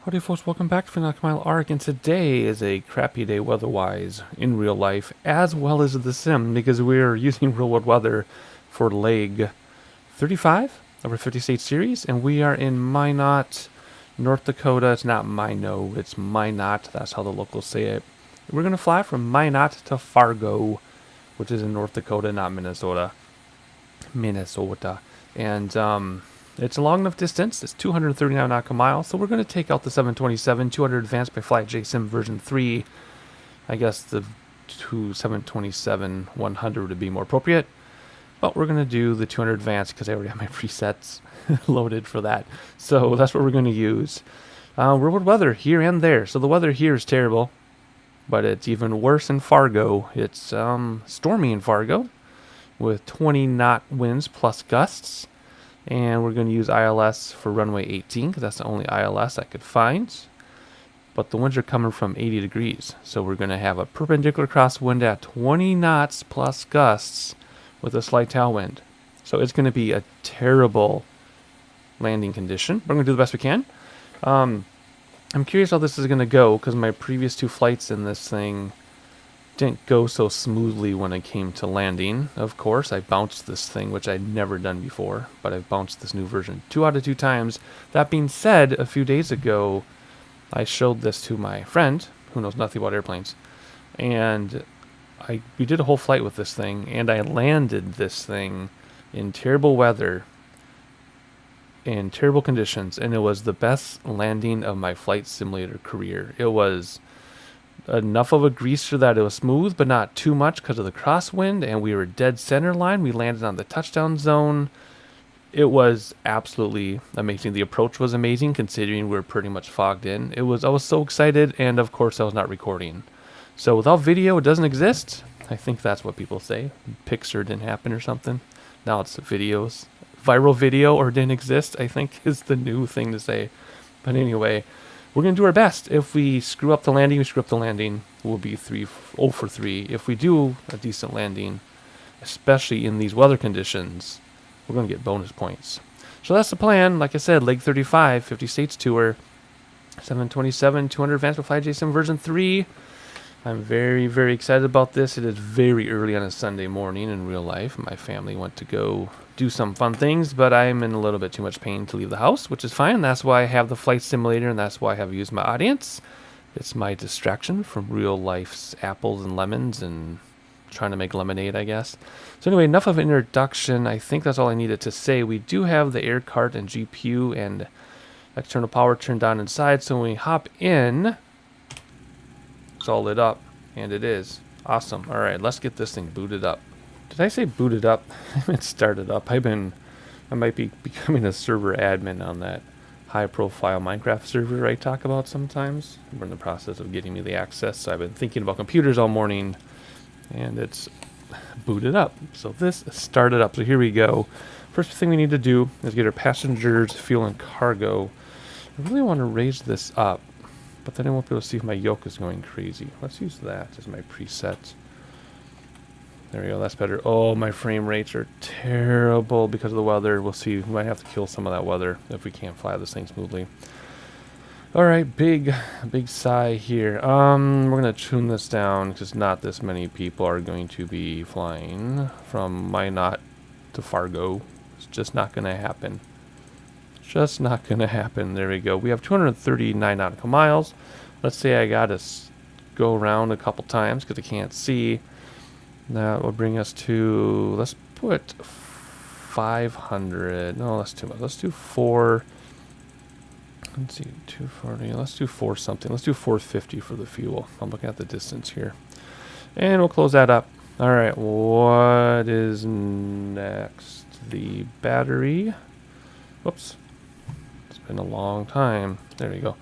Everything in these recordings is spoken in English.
Howdy folks, welcome back to Minot Arc, and today is a crappy day weather-wise in real life, as well as the sim, because we're using real-world weather for leg 35 of our 50-state series, and we are in Minot, North Dakota. It's not Minot, it's Minot, that's how the locals say it. We're going to fly from Minot to Fargo, which is in North Dakota, not Minnesota. And it's a long enough distance. It's 239 nautical miles. So we're going to take out the 727, 200 advanced by FlyJSim version 3. I guess the 727 100 would be more appropriate. But we're going to do the 200 advanced because I already have my presets loaded for that. So that's what we're going to use. Real weather here and there. So the weather here is terrible, but it's even worse in Fargo. It's stormy in Fargo with 20 knot winds plus gusts. And we're going to use ILS for runway 18 because that's the only ILS I could find. But the winds are coming from 80 degrees. So we're going to have a perpendicular crosswind at 20 knots plus gusts with a slight tailwind. So it's going to be a terrible landing condition. We're going to do the best we can. I'm curious how this is going to go because my previous two flights in this thing didn't go so smoothly when it came to landing. Of course, I bounced this thing, which I'd never done before, but I've bounced this new version 2 out of 2 times. That being said, a few days ago, I showed this to my friend, who knows nothing about airplanes, and we did a whole flight with this thing, and I landed this thing in terrible weather, in terrible conditions, and it was the best landing of my flight simulator career. It was enough of a greaser that it was smooth, but not too much because of the crosswind, and we were dead center line. We landed on the touchdown zone. It was absolutely amazing. The approach was amazing considering we were pretty much fogged in. I was so excited, and of course I was not recording. So without video, it doesn't exist. I think that's what people say. Picture didn't happen or something. Now it's videos. Viral video or didn't exist, I think is the new thing to say. But anyway, we're going to do our best. If we screw up the landing, we screw up the landing. We'll be 0 for 3. If we do a decent landing, especially in these weather conditions, we're going to get bonus points. So that's the plan. Like I said, leg 35, 50 states tour, 727, 200 advanced with FlyJSim version 3. I'm very, very excited about this. It is very early on a Sunday morning in real life. My family went to go do some fun things, but I'm in a little bit too much pain to leave the house, which is fine. That's why I have the flight simulator, and that's why I have used my audience. It's my distraction from real life's apples and lemons and trying to make lemonade, I guess. So anyway, enough of an introduction. I think that's all I needed to say. We do have the air cart and GPU and external power turned on inside, so when we hop in, it's all lit up, and it is. Awesome. All right, let's get this thing booted up. Did I say booted up? I meant started up. I might be becoming a server admin on that high-profile Minecraft server I talk about sometimes. We're in the process of getting me the access, so I've been thinking about computers all morning, and it's booted up. So this started up. So here we go. First thing we need to do is get our passengers, fuel, and cargo. I really want to raise this up, but then I won't be able to see if my yoke is going crazy. Let's use that as my preset. There we go, that's better. Oh, my frame rates are terrible because of the weather. We'll see. We might have to kill some of that weather if we can't fly this thing smoothly. Alright, big sigh here. We're going to tune this down because not this many people are going to be flying from Minot to Fargo. It's just not going to happen. Just not going to happen. There we go. We have 239 nautical miles. Let's say I got to go around a couple times because I can't see. That will bring us to, let's put 500. No, that's too much. Let's do 4. Let's see, 240. Let's do 4 something. Let's do 450 for the fuel. I'm looking at the distance here. And we'll close that up. All right, what is next? The battery. Whoops. It's been a long time. There we go.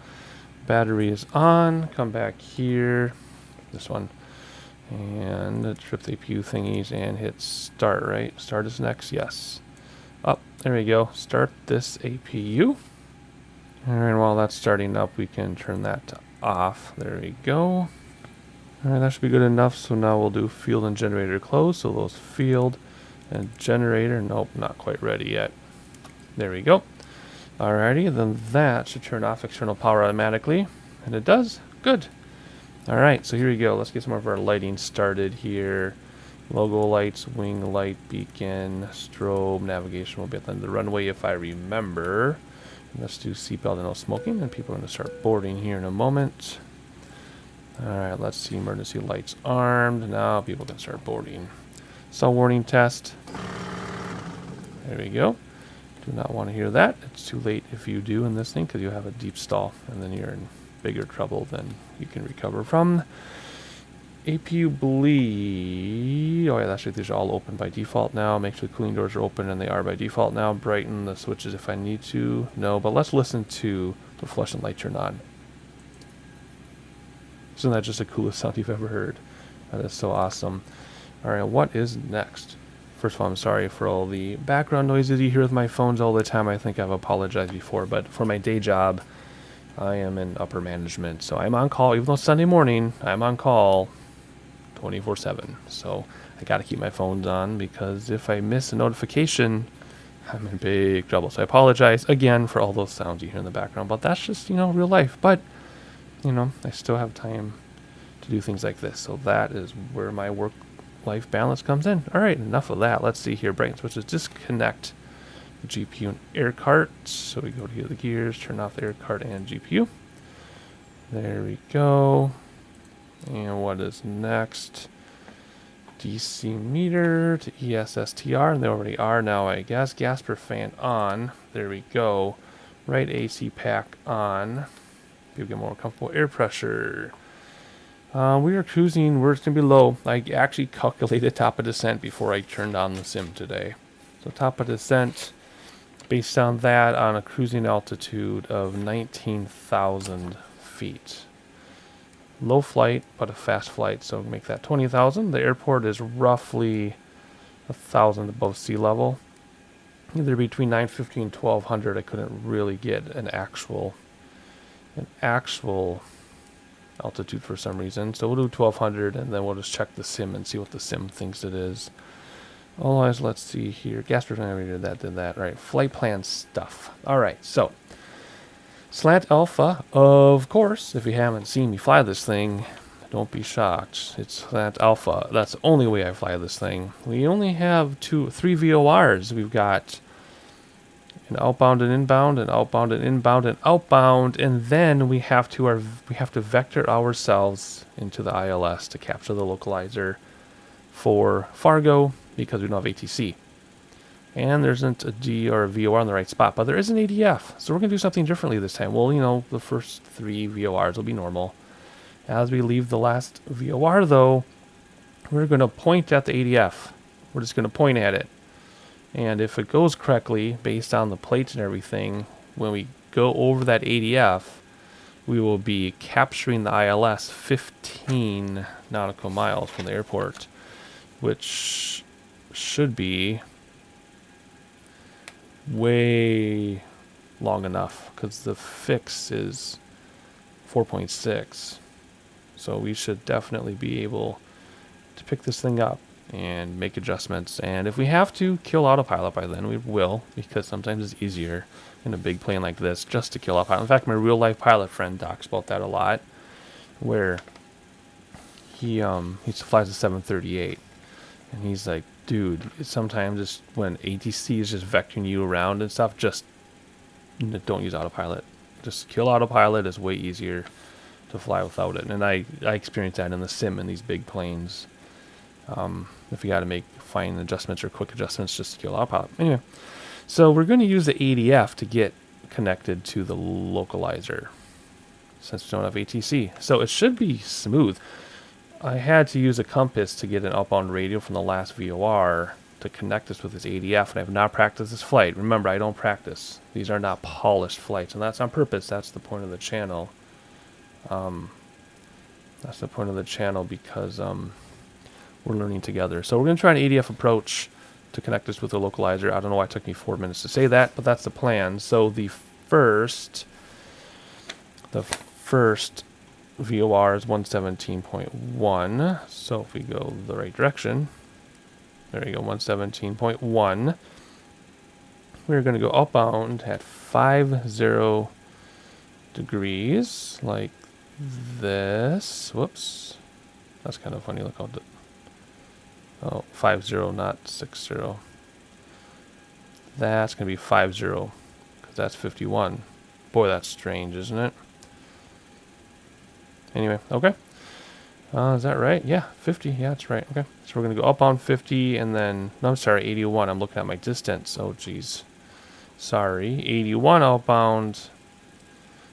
Battery is on. Come back here. This one. And trip the APU thingies and hit start, right? Start is next, yes. Up, there we go. Start this APU. And while that's starting up, we can turn that to off. There we go. Alright, that should be good enough. So now we'll do field and generator close. So those field and generator, nope, not quite ready yet. There we go. Alrighty, then that should turn off external power automatically. And it does. Good. Alright, so here we go. Let's get some of our lighting started here. Logo lights, wing light, beacon, strobe, navigation will be at the end of the runway if I remember. Let's do seatbelt and no smoking, and people are going to start boarding here in a moment. Alright, let's see, emergency lights armed. Now people can start boarding. Stall warning test. There we go. Do not want to hear that. It's too late if you do in this thing because you have a deep stall, and then you're in bigger trouble than you can recover from. APU bleed. Oh yeah, actually these are all open by default now. Make sure the cooling doors are open, and they are by default now. Brighten the switches if I need to. No, but let's listen to the flush and light turn on. Isn't that just the coolest sound you've ever heard? That is so awesome. Alright, what is next? First of all, I'm sorry for all the background noises you hear with my phones all the time. I think I've apologized before, but for my day job, I am in upper management. So I'm on call, even though it's Sunday morning, I'm on call 24/7. So I got to keep my phones on because if I miss a notification, I'm in big trouble. So I apologize again for all those sounds you hear in the background, but that's just, real life. But, I still have time to do things like this. So that is where my work-life balance comes in. All right, enough of that. Let's see here. Brighten switches, disconnect the GPU and air cart. So we go to the gears, turn off the air cart and GPU. There we go. And what is next? DC meter to ESSTR, and they already are now, I guess. Gasper fan on. There we go. Right AC pack on. Give you more comfortable air pressure. We are cruising. We're going to be low. I actually calculated top of descent before I turned on the sim today. So top of descent, based on that, on a cruising altitude of 19,000 feet. Low flight, but a fast flight, so make that 20,000. The airport is roughly 1,000 above sea level. Either between 950 and 1,200. I couldn't really get an actual altitude for some reason. So we'll do 1,200, and then we'll just check the sim and see what the sim thinks it is. Otherwise, let's see here. Gas pressure, did that. All right, flight plan stuff. All right, so Slant Alpha, of course. If you haven't seen me fly this thing, don't be shocked. It's Slant Alpha. That's the only way I fly this thing. We only have 3 VORs. We've got an outbound and inbound, and outbound and inbound and outbound, and then we have to vector ourselves into the ILS to capture the localizer for Fargo because we don't have ATC. And there isn't a D or a VOR in the right spot, but there is an ADF. So we're going to do something differently this time. Well, the first 3 VORs will be normal. As we leave the last VOR, though, we're going to point at the ADF. We're just going to point at it. And if it goes correctly, based on the plates and everything, when we go over that ADF, we will be capturing the ILS 15 nautical miles from the airport, which should be way long enough because the fix is 4.6. So we should definitely be able to pick this thing up and make adjustments, and if we have to kill autopilot by then, we will, because sometimes it's easier in a big plane like this just to kill autopilot. In fact, my real life pilot friend talks about that a lot, where he flies a 738, and he's like, dude, sometimes it's when ATC is just vectoring you around and stuff, just don't use autopilot. Just kill autopilot. Is way easier to fly without it, and I experienced that in the sim in these big planes. If you got to make fine adjustments or quick adjustments, just to kill autopilot. Anyway, so we're going to use the ADF to get connected to the localizer since we don't have ATC. So it should be smooth. I had to use a compass to get an outbound radio from the last VOR to connect us with this ADF, and I have not practiced this flight. Remember, I don't practice. These are not polished flights, and that's on purpose. That's the point of the channel. That's the point of the channel because we're learning together. So we're going to try an ADF approach to connect us with the localizer. I don't know why it took me 4 minutes to say that, but that's the plan. So the first VOR is 117.1. So if we go the right direction, there you go, 117.1. we're going to go outbound at 50 degrees, like this. Whoops. That's kind of funny. Look how... Oh, 50, not 60. That's going to be 50, because that's 51. Boy, that's strange, isn't it? Anyway, okay. Is that right? Yeah, 50. Yeah, that's right. Okay. So we're going to go outbound 50, and then... No, I'm sorry, 81. I'm looking at my distance. Oh, geez. Sorry. 81 outbound.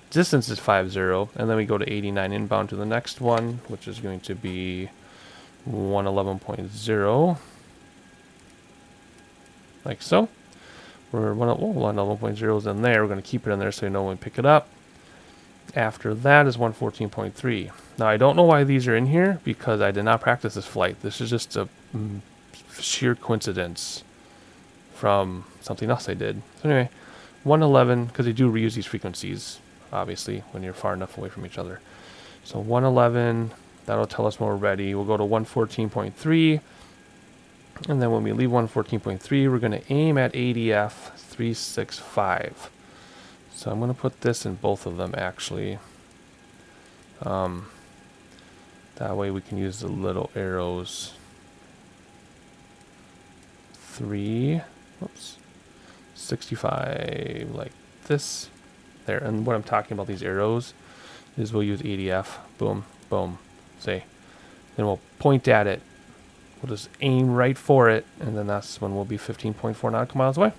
Distance is 50, and then we go to 89 inbound to the next one, which is going to be 111.0. Like so. We're 111.0 is in there. We're going to keep it in there so you know when we pick it up. After that is 114.3. Now, I don't know why these are in here, because I did not practice this flight. This is just a sheer coincidence from something else I did. So anyway, 111, because they do reuse these frequencies, obviously, when you're far enough away from each other. So 111, that'll tell us when we're ready. We'll go to 114.3. And then when we leave 114.3, we're going to aim at ADF 365. So I'm going to put this in both of them, actually. That way we can use the little arrows. 65, like this. There. And what I'm talking about, these arrows, is we'll use ADF. Boom, boom. See? Then we'll point at it. We'll just aim right for it, and then that's when we'll be 15.4 nautical miles away.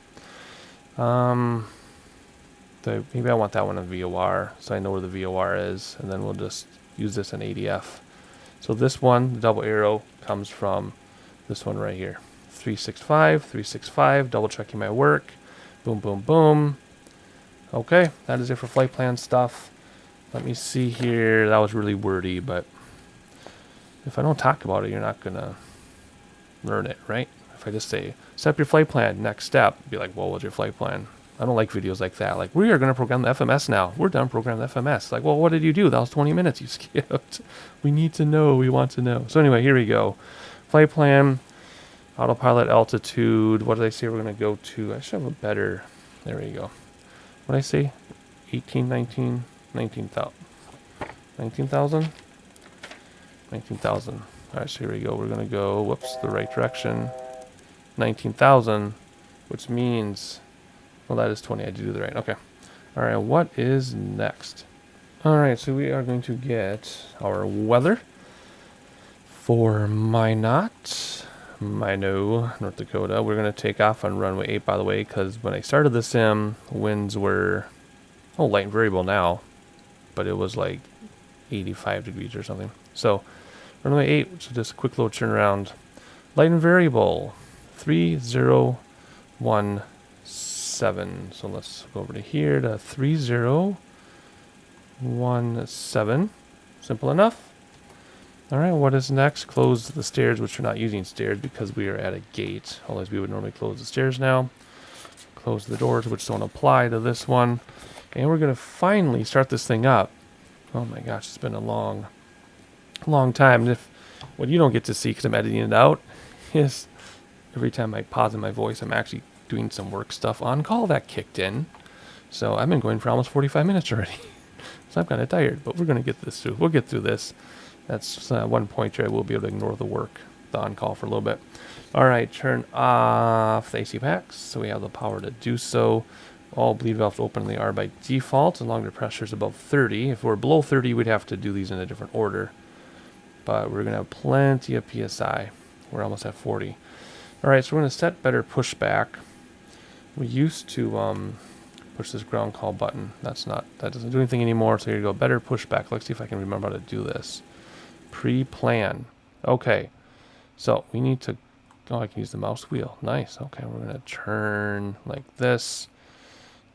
Maybe I want that one in VOR, so I know where the VOR is, and then we'll just use this in ADF. So this one, the double arrow, comes from this one right here. 365, double checking my work. Boom, boom, boom. Okay, that is it for flight plan stuff. Let me see here. That was really wordy, but if I don't talk about it, you're not going to learn it, right? If I just say, set up your flight plan, next step, be like, well, what's your flight plan? I don't like videos like that. Like, we are going to program the FMS now. We're done programming the FMS. Like, well, what did you do? That was 20 minutes you skipped. We need to know. We want to know. So anyway, here we go. Flight plan, autopilot altitude. What did I say we're going to go to? I should have a better... There we go. What did I say? 18, 19, 19,000. 19,000? 19,000. All right, so here we go. We're going to go, whoops, the right direction. 19,000, which means... Well, that is 20. I did do the right. Okay. All right. What is next? All right. So we are going to get our weather for Minot, North Dakota. We're going to take off on runway 8, by the way, because when I started the sim, winds were, light and variable now, but it was like 85 degrees or something. So runway 8, so just a quick little turnaround. Light and variable, 3017. So let's go over to here to 3017. Simple enough. All right, what is next? Close the stairs, which we're not using stairs because we are at a gate. Otherwise, we would normally close the stairs now. Close the doors, which don't apply to this one. And we're going to finally start this thing up. Oh my gosh, it's been a long time. And what you don't get to see, because I'm editing it out, is every time I pause in my voice, I'm actually doing some work stuff on call that kicked in. So I've been going for almost 45 minutes already. So I'm kind of tired, but we're going to get this through. We'll get through this. That's one point here. I will be able to ignore the work, the on-call for a little bit. All right, turn off the AC packs. So we have the power to do so. All bleed valves openly are by default, as long as the pressure is above 30. If we're below 30, we'd have to do these in a different order. But we're going to have plenty of PSI. We're almost at 40. All right, so we're going to set better pushback. We used to push this ground call button. That doesn't do anything anymore. So here you go, better pushback. Let's see if I can remember how to do this. Pre-plan. Okay, so we need to, I can use the mouse wheel. Nice. Okay, we're going to turn like this.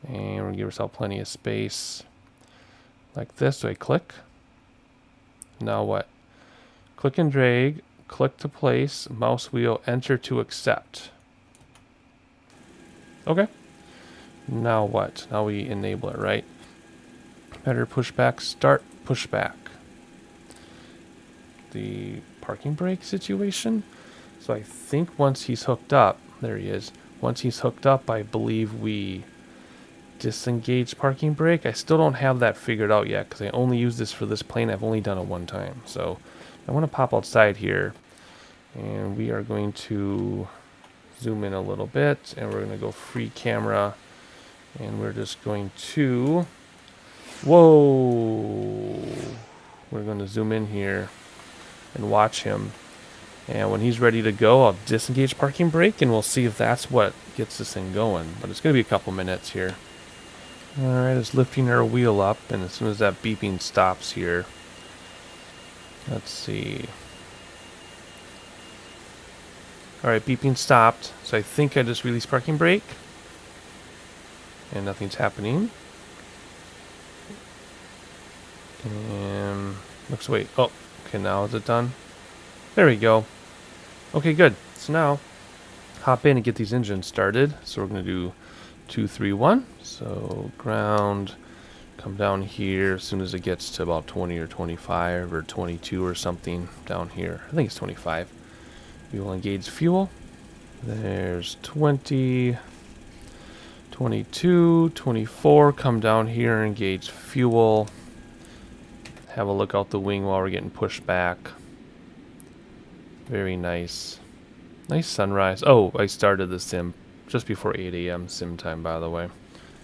And we're going to give ourselves plenty of space. Like this. So I click. Now what? Click and drag. Click to place. Mouse wheel. Enter to accept. Okay. Now what? Now we enable it, right? Better pushback. Start pushback. The parking brake situation. So I think once he's hooked up, there he is. Once he's hooked up, I believe we disengage parking brake. I still don't have that figured out yet because I only use this for this plane. I've only done it one time. So I want to pop outside here, and we are going to zoom in a little bit, and we're going to go free camera, and we're just going to, whoa, we're going to zoom in here and watch him. And when he's ready to go, I'll disengage parking brake, and we'll see if that's what gets this thing going. But it's going to be a couple minutes here. Alright, it's lifting our wheel up, and as soon as that beeping stops here, let's see. Alright, beeping stopped, so I think I just released parking brake, and nothing's happening. And looks, wait, oh, okay, now is it done? There we go. Okay, good. So now, hop in and get these engines started. So we're going to do 2, 3, 1. So ground, come down here as soon as it gets to about 20 or 25 or 22 or something down here. I think it's 25. We will engage fuel. There's 20, 22, 24. Come down here, engage fuel. Have a look out the wing while we're getting pushed back. Very nice. Nice sunrise. Oh, I started the sim just before 8 a.m. sim time, by the way.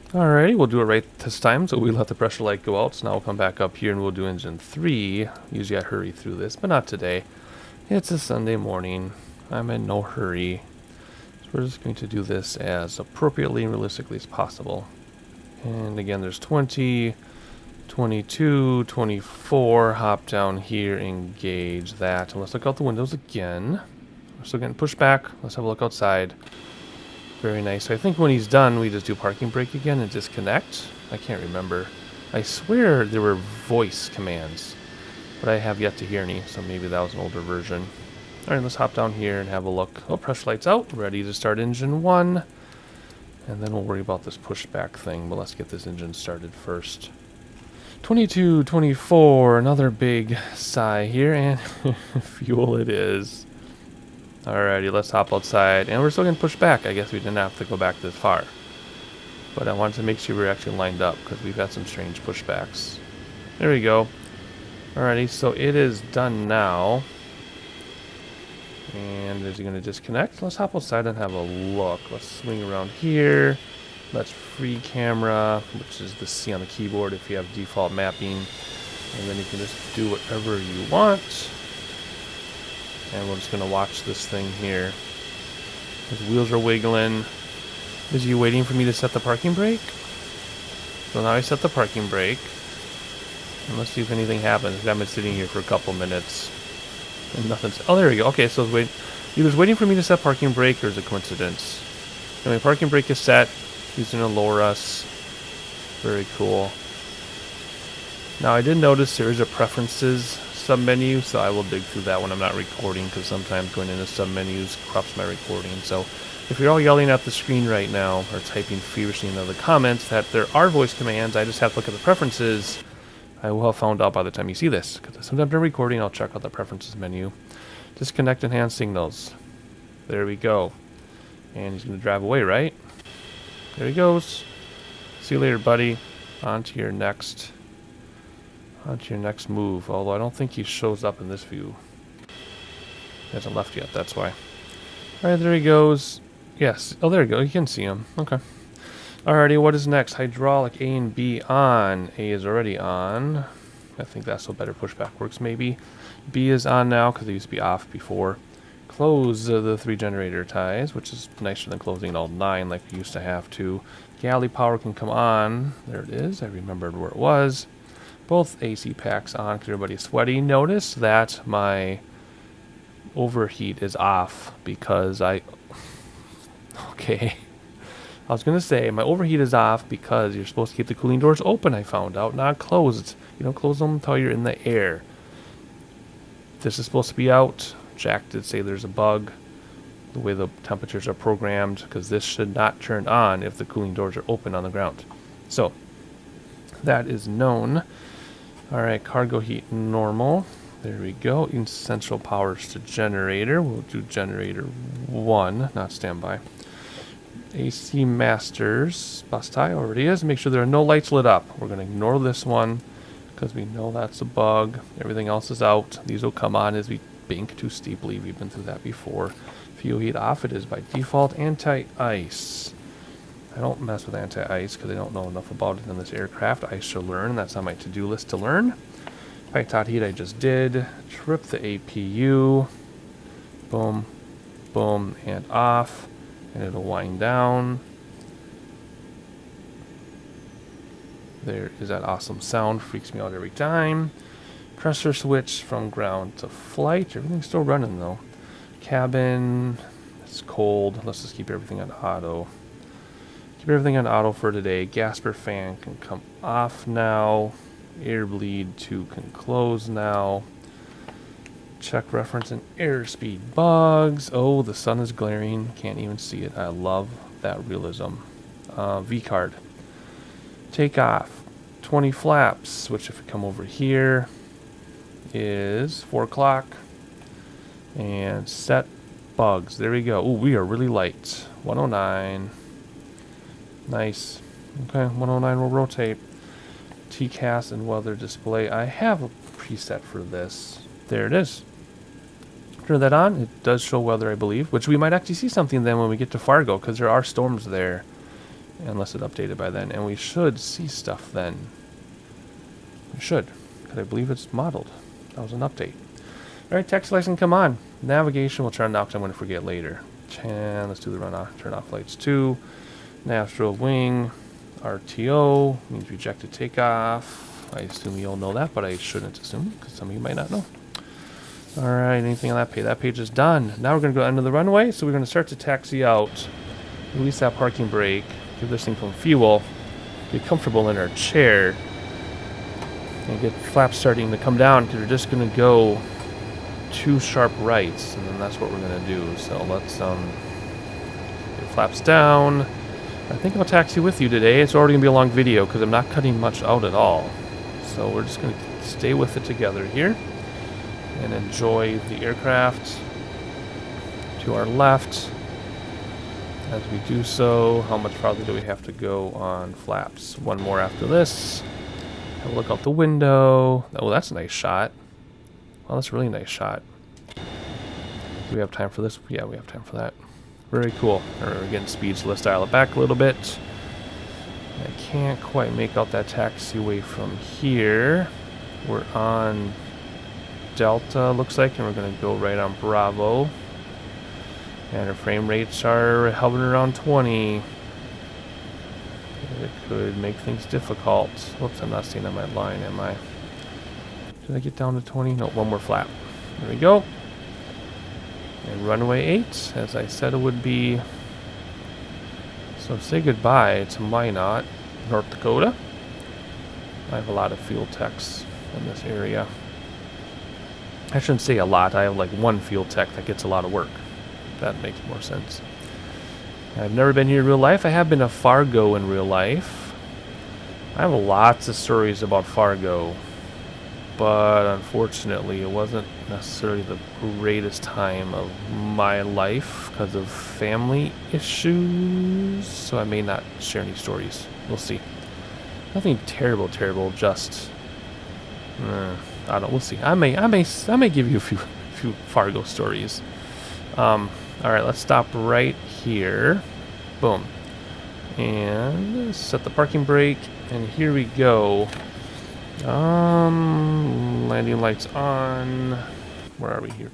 Alrighty, we'll do it right this time, so we'll let the pressure light go out. So now we'll come back up here and we'll do engine 3. Usually I hurry through this, but not today. It's a Sunday morning. I'm in no hurry. So we're just going to do this as appropriately and realistically as possible. And again, there's 20, 22, 24. Hop down here, engage that. And let's look out the windows again. We're still getting pushed back. Let's have a look outside. Very nice. So I think when he's done, we just do parking brake again and disconnect. I can't remember. I swear there were voice commands, but I have yet to hear any, so maybe that was an older version. Alright, let's hop down here and have a look. Oh, pressure light's out. Ready to start engine 1. And then we'll worry about this pushback thing, but let's get this engine started first. 22, 24, another big sigh here, and fuel it is. Alrighty, let's hop outside, and we're still getting pushed back. I guess we didn't have to go back this far. But I wanted to make sure we were actually lined up, because we've had some strange pushbacks. There we go. Alrighty, so it is done now. And is he going to disconnect? Let's hop outside and have a look. Let's swing around here. Let's free camera, which is the C on the keyboard if you have default mapping. And then you can just do whatever you want. And we're just going to watch this thing here. His wheels are wiggling. Is he waiting for me to set the parking brake? So now I set the parking brake. And let's see if anything happens. I've been sitting here for a couple minutes. And nothing's... Oh, there we go. Okay, so it's either waiting for me to set parking brake or is it a coincidence? And my parking brake is set. He's going to lower us. Very cool. Now, I did notice there is a preferences submenu, so I will dig through that when I'm not recording, because sometimes going into submenus corrupts my recording. So if you're all yelling at the screen right now or typing feverishly into the comments that there are voice commands, I just have to look at the preferences. I will have found out by the time you see this, because sometimes I'm recording, I'll check out the preferences menu. Disconnect enhanced signals. There we go. And he's going to drive away, right? There he goes. See you later, buddy. On to your next move. Although I don't think he shows up in this view. He hasn't left yet, that's why. Alright, there he goes. Yes. Oh, there we go. You can see him. Okay. Alrighty, what is next? Hydraulic A and B on. A is already on. I think that's what better pushback works, maybe. B is on now, because it used to be off before. Close the 3 generator ties, which is nicer than closing all 9 like we used to have to. Galley power can come on. There it is. I remembered where it was. Both AC packs on because everybody's sweaty. Notice that my overheat is off because okay. I was going to say my overheat is off because you're supposed to keep the cooling doors open, I found out, not closed. You don't close them until you're in the air. This is supposed to be out. Jack did say there's a bug the way the temperatures are programmed, because this should not turn on if the cooling doors are open on the ground. So that is known. Alright, cargo heat normal. There we go. Central powers to generator. We'll do generator 1, not standby. AC Masters bus tie already is. Make sure there are no lights lit up. We're going to ignore this one because we know that's a bug. Everything else is out. These will come on as we bank too steeply. We've been through that before. Fuel heat off. It is by default anti-ice. I don't mess with anti-ice because I don't know enough about it in this aircraft. Ice to learn. That's on my to-do list to learn. Pipe top heat I just did. Trip the APU. Boom, boom, and off. And it'll wind down. There is that awesome sound. Freaks me out every time. Pressure switch from ground to flight. Everything's still running though. Cabin. It's cold. Let's just keep everything on auto. Keep everything on auto for today. Gasper fan can come off now. Air bleed 2 can close now. Check reference and airspeed bugs. Oh, the sun is glaring. Can't even see it. I love that realism. V card. Take off. 20 flaps, which if we come over here is 4 o'clock. And set bugs. There we go. Oh, we are really light. 109. Nice. Okay, 109 will rotate. TCAS and weather display. I have a preset for this. There it is. Turn that on. It does show weather, I believe, which we might actually see something then when we get to Fargo, because there are storms there, unless it's updated by then, and we should see stuff then. We should, because I believe it's modeled. That was an update. All right, text lights can come on. Navigation we'll turn on now because I'm going to forget later. Let's do the run off. Turn off lights 2. Natural wing. RTO means rejected takeoff. I assume you all know that, but I shouldn't assume because some of you might not know. All right, anything on that page? That page is done. Now we're going to go under the runway, so we're going to start to taxi out. Release that parking brake. Give this thing some fuel. Get comfortable in our chair. And get flaps starting to come down because we're just going to go 2 sharp rights, and then that's what we're going to do. So let's get flaps down. I think I'll taxi with you today. It's already going to be a long video because I'm not cutting much out at all. So we're just going to stay with it together here and enjoy the aircraft. To our left. As we do so, how much farther do we have to go on flaps? 1 more after this. Have a look out the window. Oh, that's a nice shot. Well, that's a really nice shot. Do we have time for this? Yeah, we have time for that. Very cool. We're getting speed, so let's dial it back a little bit. I can't quite make out that taxiway from here. We're on Delta, looks like, and we're going to go right on Bravo. And our frame rates are hovering around 20. It could make things difficult. Whoops, I'm not seeing on my line, am I? Did I get down to 20? No, 1 more flap. There we go. And runway 8, as I said it would be. So say goodbye to Minot, North Dakota. I have a lot of field techs in this area. I shouldn't say a lot. I have like 1 field tech that gets a lot of work. That makes more sense. I've never been here in real life. I have been to Fargo in real life. I have lots of stories about Fargo. But unfortunately, it wasn't necessarily the greatest time of my life because of family issues. So I may not share any stories. We'll see. Nothing terrible, just I don't know. We'll see. I may give you a few Fargo stories. All right, let's stop right here. Boom, and set the parking brake. And here we go. Landing lights on. Where are we? Here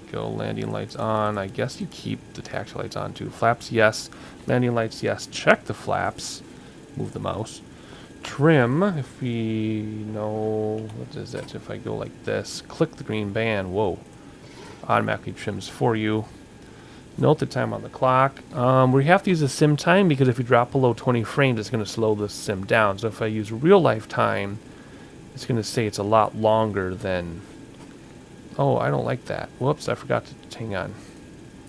we go. Landing lights on. I guess you keep the taxi lights on too. Flaps, yes. Landing lights, yes. Check the flaps. Move the mouse. Trim, if we know, what is that? If I go like this, click the green band. Whoa. Automatically trims for you. Note the time on the clock. We have to use the sim time because if you drop below 20 frames, it's going to slow the sim down. So if I use real life time, it's going to say it's a lot longer than... Oh, I don't like that. Whoops, I forgot to... Hang on.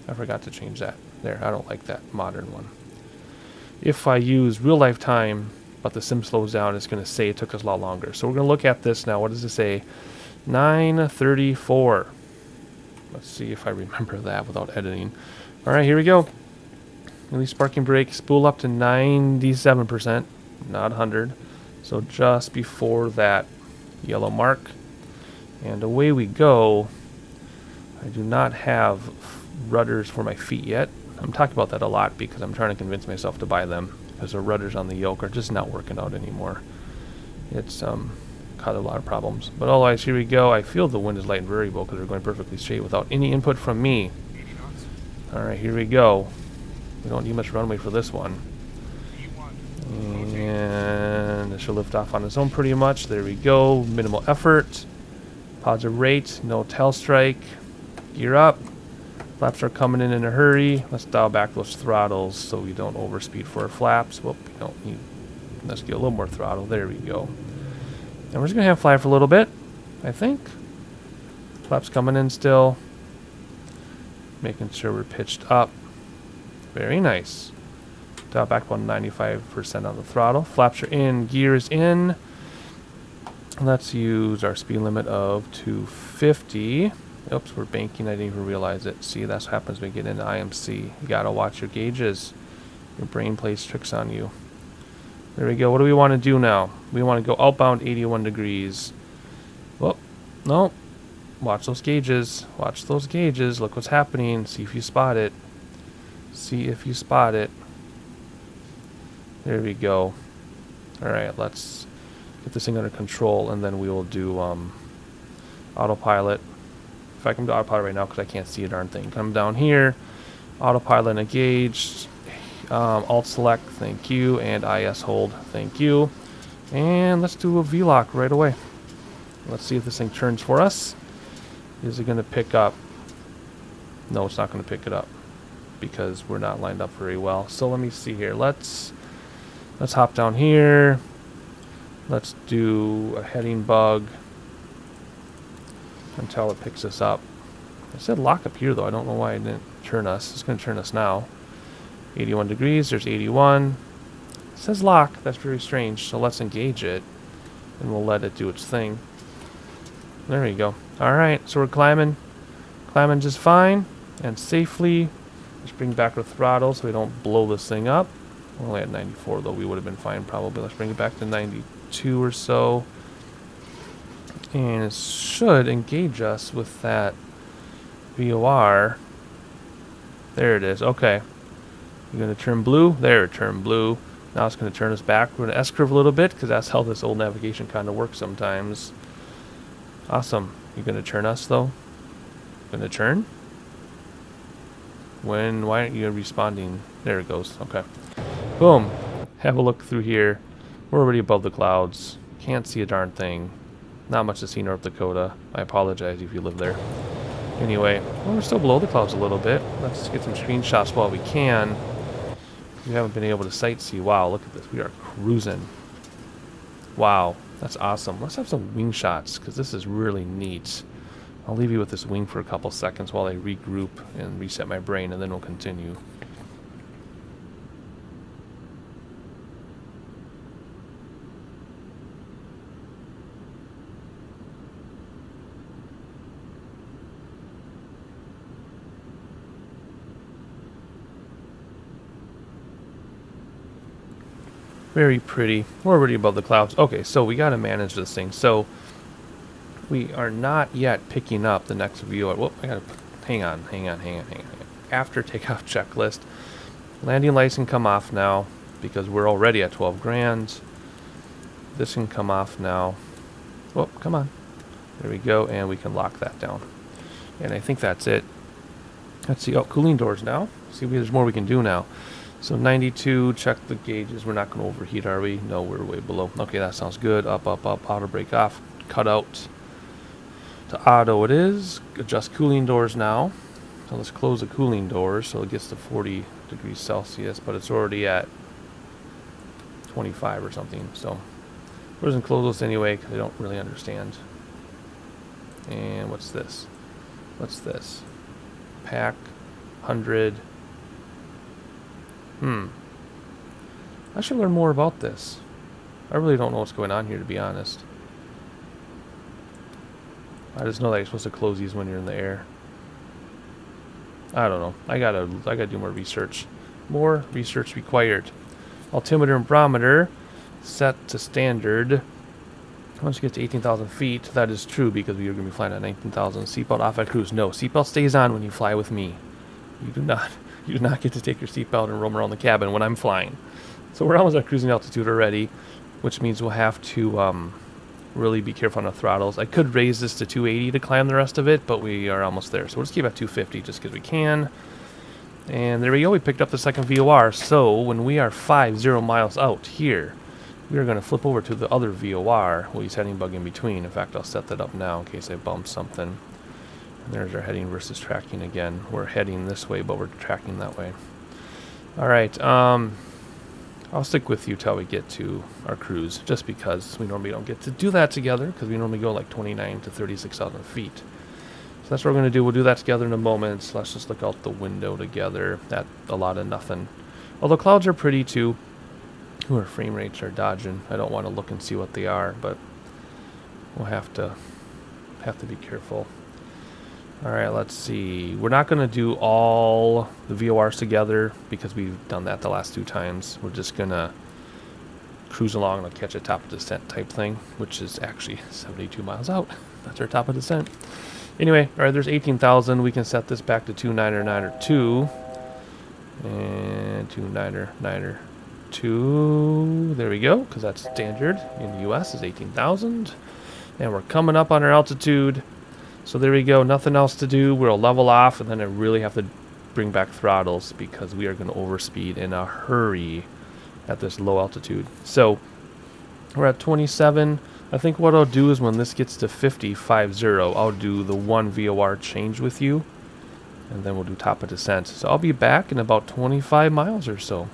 I forgot to change that. There, I don't like that modern one. If I use real life time, but the sim slows down, it's going to say it took us a lot longer. So we're going to look at this now. What does it say? 9:34. Let's see if I remember that without editing. All right, here we go. Release parking brake. Spool up to 97%, not 100. So just before that yellow mark. And away we go. I do not have rudders for my feet yet. I'm talking about that a lot because I'm trying to convince myself to buy them, because the rudders on the yoke are just not working out anymore. It's caused a lot of problems. But otherwise, here we go. I feel the wind is light and variable because we're going perfectly straight without any input from me. Alright, here we go. We don't need much runway for this one. And it should lift off on its own pretty much. There we go. Minimal effort. Positive rate. No tail strike. Gear up. Flaps are coming in a hurry. Let's dial back those throttles so we don't overspeed for our flaps. Whoop, we don't need. Let's get a little more throttle. There we go. And we're just going to have fly for a little bit, I think. Flaps coming in still. Making sure we're pitched up. Very nice. Dial back about 95% on the throttle. Flaps are in. Gear is in. Let's use our speed limit of 250. Oops, we're banking. I didn't even realize it. See, that's what happens when you get into IMC. You gotta watch your gauges. Your brain plays tricks on you. There we go. What do we want to do now? We want to go outbound 81 degrees. Well, no. Watch those gauges. Watch those gauges. Look what's happening. See if you spot it. See if you spot it. There we go. Alright, let's get this thing under control, and then we will do autopilot. If I come to autopilot right now because I can't see a darn thing. Come down here. Autopilot engaged. Alt select, thank you, and IS hold, thank you. And let's do a V-lock right away. Let's see if this thing turns for us. Is it going to pick up? No, it's not going to pick it up because we're not lined up very well. So let me see here. Let's hop down here. Let's do a heading bug until it picks us up. I said lock up here though. I don't know why it didn't turn us. It's going to turn us now. 81 degrees, there's 81. It says lock, that's very strange. So let's engage it and we'll let it do its thing. There we go. Alright, so we're climbing just fine and safely. Let's bring back the throttle so we don't blow this thing up. We're only at 94 though, we would have been fine probably. Let's bring it back to 92 or so. And it should engage us with that VOR. There it is, okay. You're going to turn blue. There, it turned blue. Now it's going to turn us back. We're going to S-curve a little bit because that's how this old navigation kind of works sometimes. Awesome. You're going to turn us though? Going to turn? Why aren't you responding? There it goes. Okay. Boom. Have a look through here. We're already above the clouds. Can't see a darn thing. Not much to see North Dakota. I apologize if you live there. Anyway, well, we're still below the clouds a little bit. Let's get some screenshots while we can. We haven't been able to sightsee. Wow, look at this. We are cruising. Wow, that's awesome. Let's have some wing shots because this is really neat. I'll leave you with this wing for a couple seconds while I regroup and reset my brain, and then we'll continue. Very pretty. We're already above the clouds. Okay, so we got to manage this thing. So we are not yet picking up the next view. Whoop, I got to hang on. After takeoff checklist. Landing lights can come off now because we're already at 12 grand. This can come off now. Whoop, come on. There we go, and we can lock that down. And I think that's it. Let's see. Oh, cooling doors now. See, there's more we can do now. So 92, check the gauges. We're not going to overheat, are we? No, we're way below. Okay, that sounds good. Up, auto brake off, cut out. To auto it is. Adjust cooling doors now. So let's close the cooling doors so it gets to 40 degrees Celsius, but it's already at 25 or something. So we're just going to close this anyway because I don't really understand. And what's this? What's this? Pack 100. I should learn more about this. I really don't know what's going on here, to be honest. I just know that you're supposed to close these when you're in the air. I don't know. I gotta do more research. More research required. Altimeter and barometer set to standard. Once you get to 18,000 feet, that is true because we are going to be flying at 19,000. Seatbelt off at cruise. No, seatbelt stays on when you fly with me. You do not get to take your seatbelt and roam around the cabin when I'm flying. So we're almost at cruising altitude already, which means we'll have to really be careful on the throttles. I could raise this to 280 to climb the rest of it, but we are almost there. So we'll just keep at 250 just because we can. And there we go. We picked up the second VOR. So when we are 50 miles out here, we are going to flip over to the other VOR. We'll use heading bug in between. In fact, I'll set that up now in case I bump something. And there's our heading versus tracking again. We're heading this way, but we're tracking that way. All right. I'll stick with you till we get to our cruise, just because we normally don't get to do that together, because we normally go like 29 to 36,000 feet. So that's what we're going to do. We'll do that together in a moment. So let's just look out the window together at a lot of nothing. Although clouds are pretty too. Our frame rates are dodging. I don't want to look and see what they are, but we'll have to be careful. All right, let's see. We're not going to do all the VORs together because we've done that the last 2 times. We're just going to cruise along and catch a top of descent type thing, which is actually 72 miles out. That's our top of descent. Anyway, all right, there's 18,000. We can set this back to 2992. And 2992. There we go, because that's standard in the U.S. is 18,000. And we're coming up on our altitude. So there we go, nothing else to do. We'll level off, and then I really have to bring back throttles because we are going to overspeed in a hurry at this low altitude. So we're at 27. I think what I'll do is when this gets to 50, I'll do the 1 VOR change with you, and then we'll do top of descent. So I'll be back in about 25 miles or so.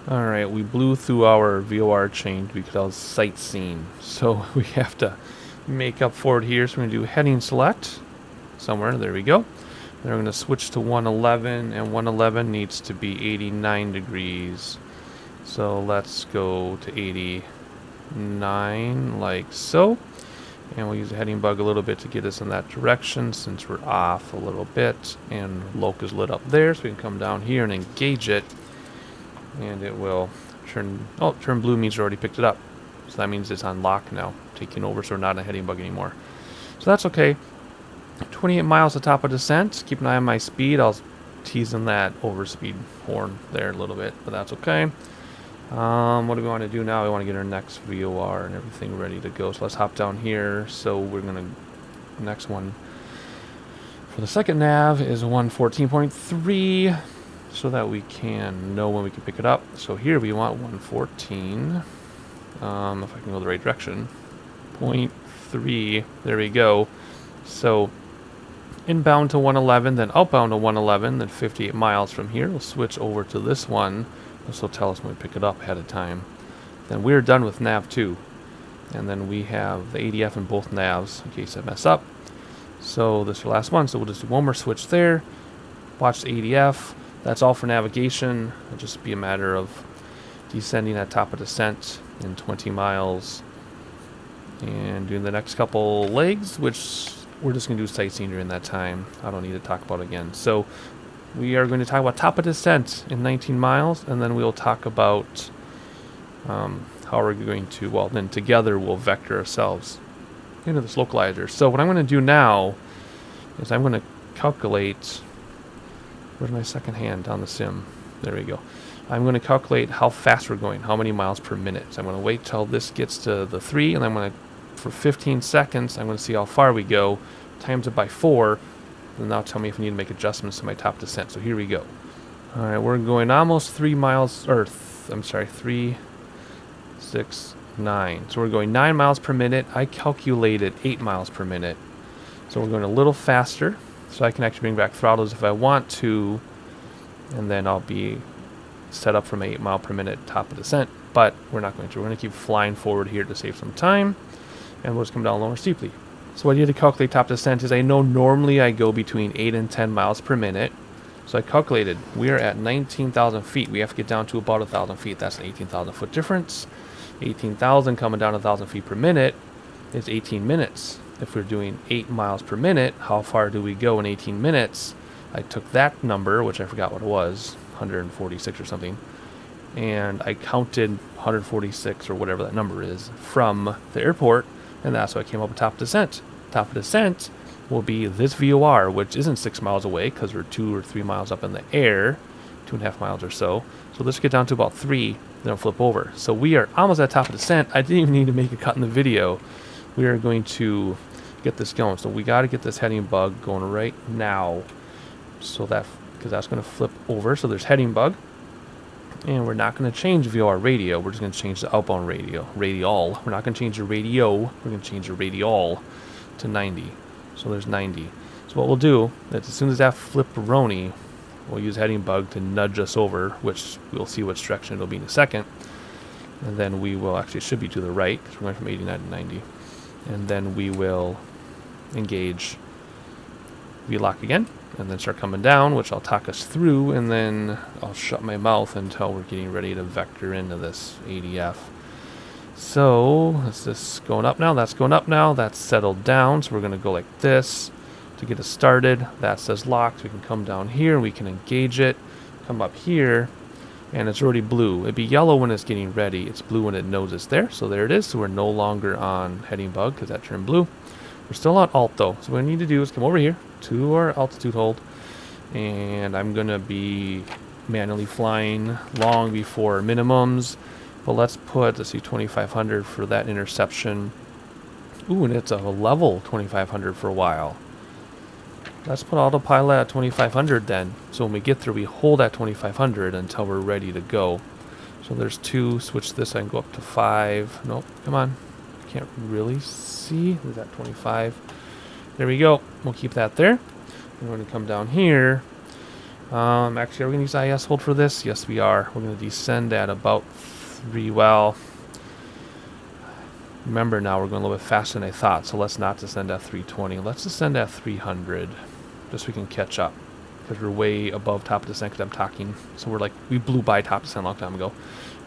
Alright, we blew through our VOR change because I was sightseeing. So we have to make up for it here. So we're going to do heading select somewhere. There we go. Then we're going to switch to 111, and 111 needs to be 89 degrees. So let's go to 89 like so. And we'll use the heading bug a little bit to get us in that direction since we're off a little bit. And loc is lit up there, so we can come down here and engage it. And it will turn, turn blue means we already picked it up. So that means it's on lock now, taking over, so we're not in a heading bug anymore. So that's okay. 28 miles to top of descent. Keep an eye on my speed. I was teasing that overspeed horn there a little bit, but that's okay. What do we want to do now? We want to get our next VOR and everything ready to go. So let's hop down here. So we're going to, next one for the second nav is 114.3. So that we can know when we can pick it up. So here we want 114. If I can go the right direction. 0.3. There we go. So inbound to 111, then outbound to 111, then 58 miles from here. We'll switch over to this one. This will tell us when we pick it up ahead of time. then we're done with nav 2. And then we have the ADF in both navs in case I mess up. So this is the last one, so we'll just do one more switch there. Watch the ADF. That's all for navigation. It'll just be a matter of descending at top of descent in 20 miles. And doing the next couple legs, which we're just going to do sightseeing during that time. I don't need to talk about it again. So we are going to talk about top of descent in 19 miles, and then we'll talk about how we're going to, well, then together we'll vector ourselves into this localizer. So what I'm going to do now is I'm going to calculate, where's my second hand on the sim? There we go. I'm going to calculate how fast we're going, how many miles per minute. So I'm going to wait till this gets to the 3, and I'm going to, for 15 seconds, I'm going to see how far we go, times it by 4, and that'll tell me if I need to make adjustments to my top descent. So here we go. All right, we're going almost 3 miles, or I'm sorry, 3, 6, 9. So we're going 9 miles per minute. I calculated 8 miles per minute. So we're going a little faster, so I can actually bring back throttles if I want to, and then I'll be set up for my 8 mile per minute top of descent, but we're not going to. We're going to keep flying forward here to save some time, and we'll just come down a little more steeply. So what I did to calculate top descent is I know normally I go between 8 and 10 miles per minute. So I calculated we are at 19,000 feet. We have to get down to about 1,000 feet. That's an 18,000 foot difference. 18,000 coming down 1,000 feet per minute is 18 minutes. If we're doing 8 miles per minute, how far do we go in 18 minutes? I took that number, which I forgot what it was, 146 or something, and I counted 146 or whatever that number is from the airport, and that's how I came up with top of descent. Top of descent will be this VOR, which isn't 6 miles away because we're 2 or 3 miles up in the air, 2.5 miles or so. So let's get down to about 3, then I'll flip over. So we are almost at top of descent. I didn't even need to make a cut in the video. We are going to get this going. So we got to get this heading bug going right now. So that, because that's going to flip over. So there's heading bug. And we're not going to change VOR radio. We're just going to change the outbound radio. Radial. We're not going to change the radio. We're going to change the radial to 90. So there's 90. So what we'll do is as soon as that flip-a-roni, we'll use heading bug to nudge us over, which we'll see which direction it'll be in a second. And then we will, actually it should be to the right, because we're going from 89 to 90. And then we will engage V-lock again, and then start coming down, which I'll talk us through, and then I'll shut my mouth until we're getting ready to vector into this ADF. So, is this going up now? That's going up now. That's settled down, so we're going to go like this to get us started. That says locked. We can come down here. We can engage it. Come up here, and it's already blue. It'd be yellow when it's getting ready. It's blue when it knows it's there. So there it is. So we're no longer on heading bug because that turned blue. We're still on alt though. So what we need to do is come over here to our altitude hold, and I'm going to be manually flying long before minimums. But let's put, let's see, 2,500 for that interception. Ooh, and it's a level 2,500 for a while. Let's put autopilot at 2,500 then. So when we get there, we hold at 2,500 until we're ready to go. So there's 2. Switch this. I can go up to 5. Nope, come on. Can't really see. Is that 25? There we go. We'll keep that there. We're going to come down here. Actually, are we going to use IS hold for this? Yes, we are. We're going to descend at about 3. Well, remember now we're going a little bit faster than I thought, so let's not descend at 320. Let's descend at 300, just so we can catch up, because we're way above top of descent because I'm talking. So we're like, we blew by top descent a long time ago.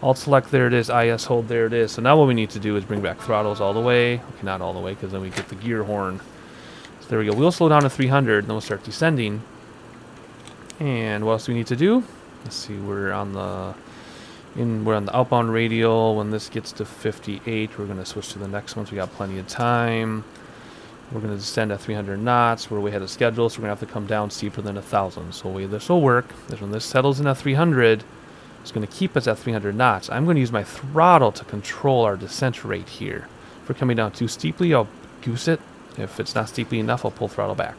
Alt select, there it is. IS hold, there it is. So now what we need to do is bring back throttles all the way. Okay, not all the way, because then we get the gear horn. So there we go. We'll slow down to 300, then we'll start descending. And what else do we need to do? Let's see, we're on the outbound radial. When this gets to 58, we're going to switch to the next one, so we got plenty of time. We're going to descend at 300 knots. We're way ahead of schedule, so we're going to have to come down steeper than 1,000. So the way this will work is when this settles in at 300, it's going to keep us at 300 knots. I'm going to use my throttle to control our descent rate here. If we're coming down too steeply, I'll goose it. If it's not steeply enough, I'll pull throttle back.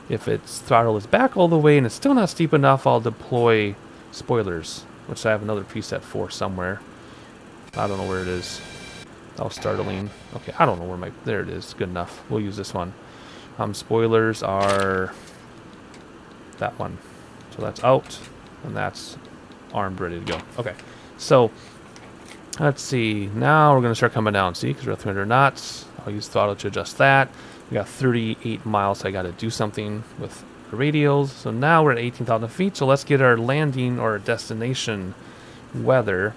If its throttle is back all the way and it's still not steep enough, I'll deploy spoilers, which I have another preset for somewhere. I don't know where it is. Oh, startling. Okay, I don't know where my... There it is. Good enough. We'll use this one. Spoilers are that one. So that's out, and that's armed, ready to go. Okay, so Let's see. Now we're going to start coming down. See, because we're at 300 knots. I'll use throttle to adjust that. We got 38 miles, so I got to do something with the radials. So now we're at 18,000 feet. So let's get our landing or destination weather.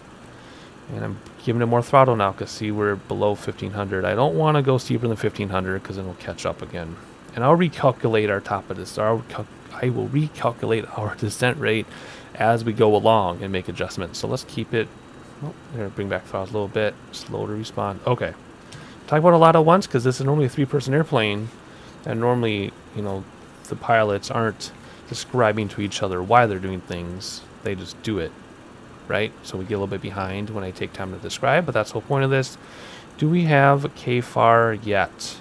And I'm giving it more throttle now because see, we're below 1,500. I don't want to go steeper than 1,500 because then we'll catch up again. And I'll recalculate our top of this. I will recalculate our descent rate as we go along and make adjustments. So let's keep it. Oh, there, bring back throttle a little bit. Slow to respond. Okay. Talk about a lot at once because this is normally a 3-person airplane, and normally, you know, the pilots aren't describing to each other why they're doing things. They just do it, right? So we get a little bit behind when I take time to describe, but that's the whole point of this. Do we have KFAR yet?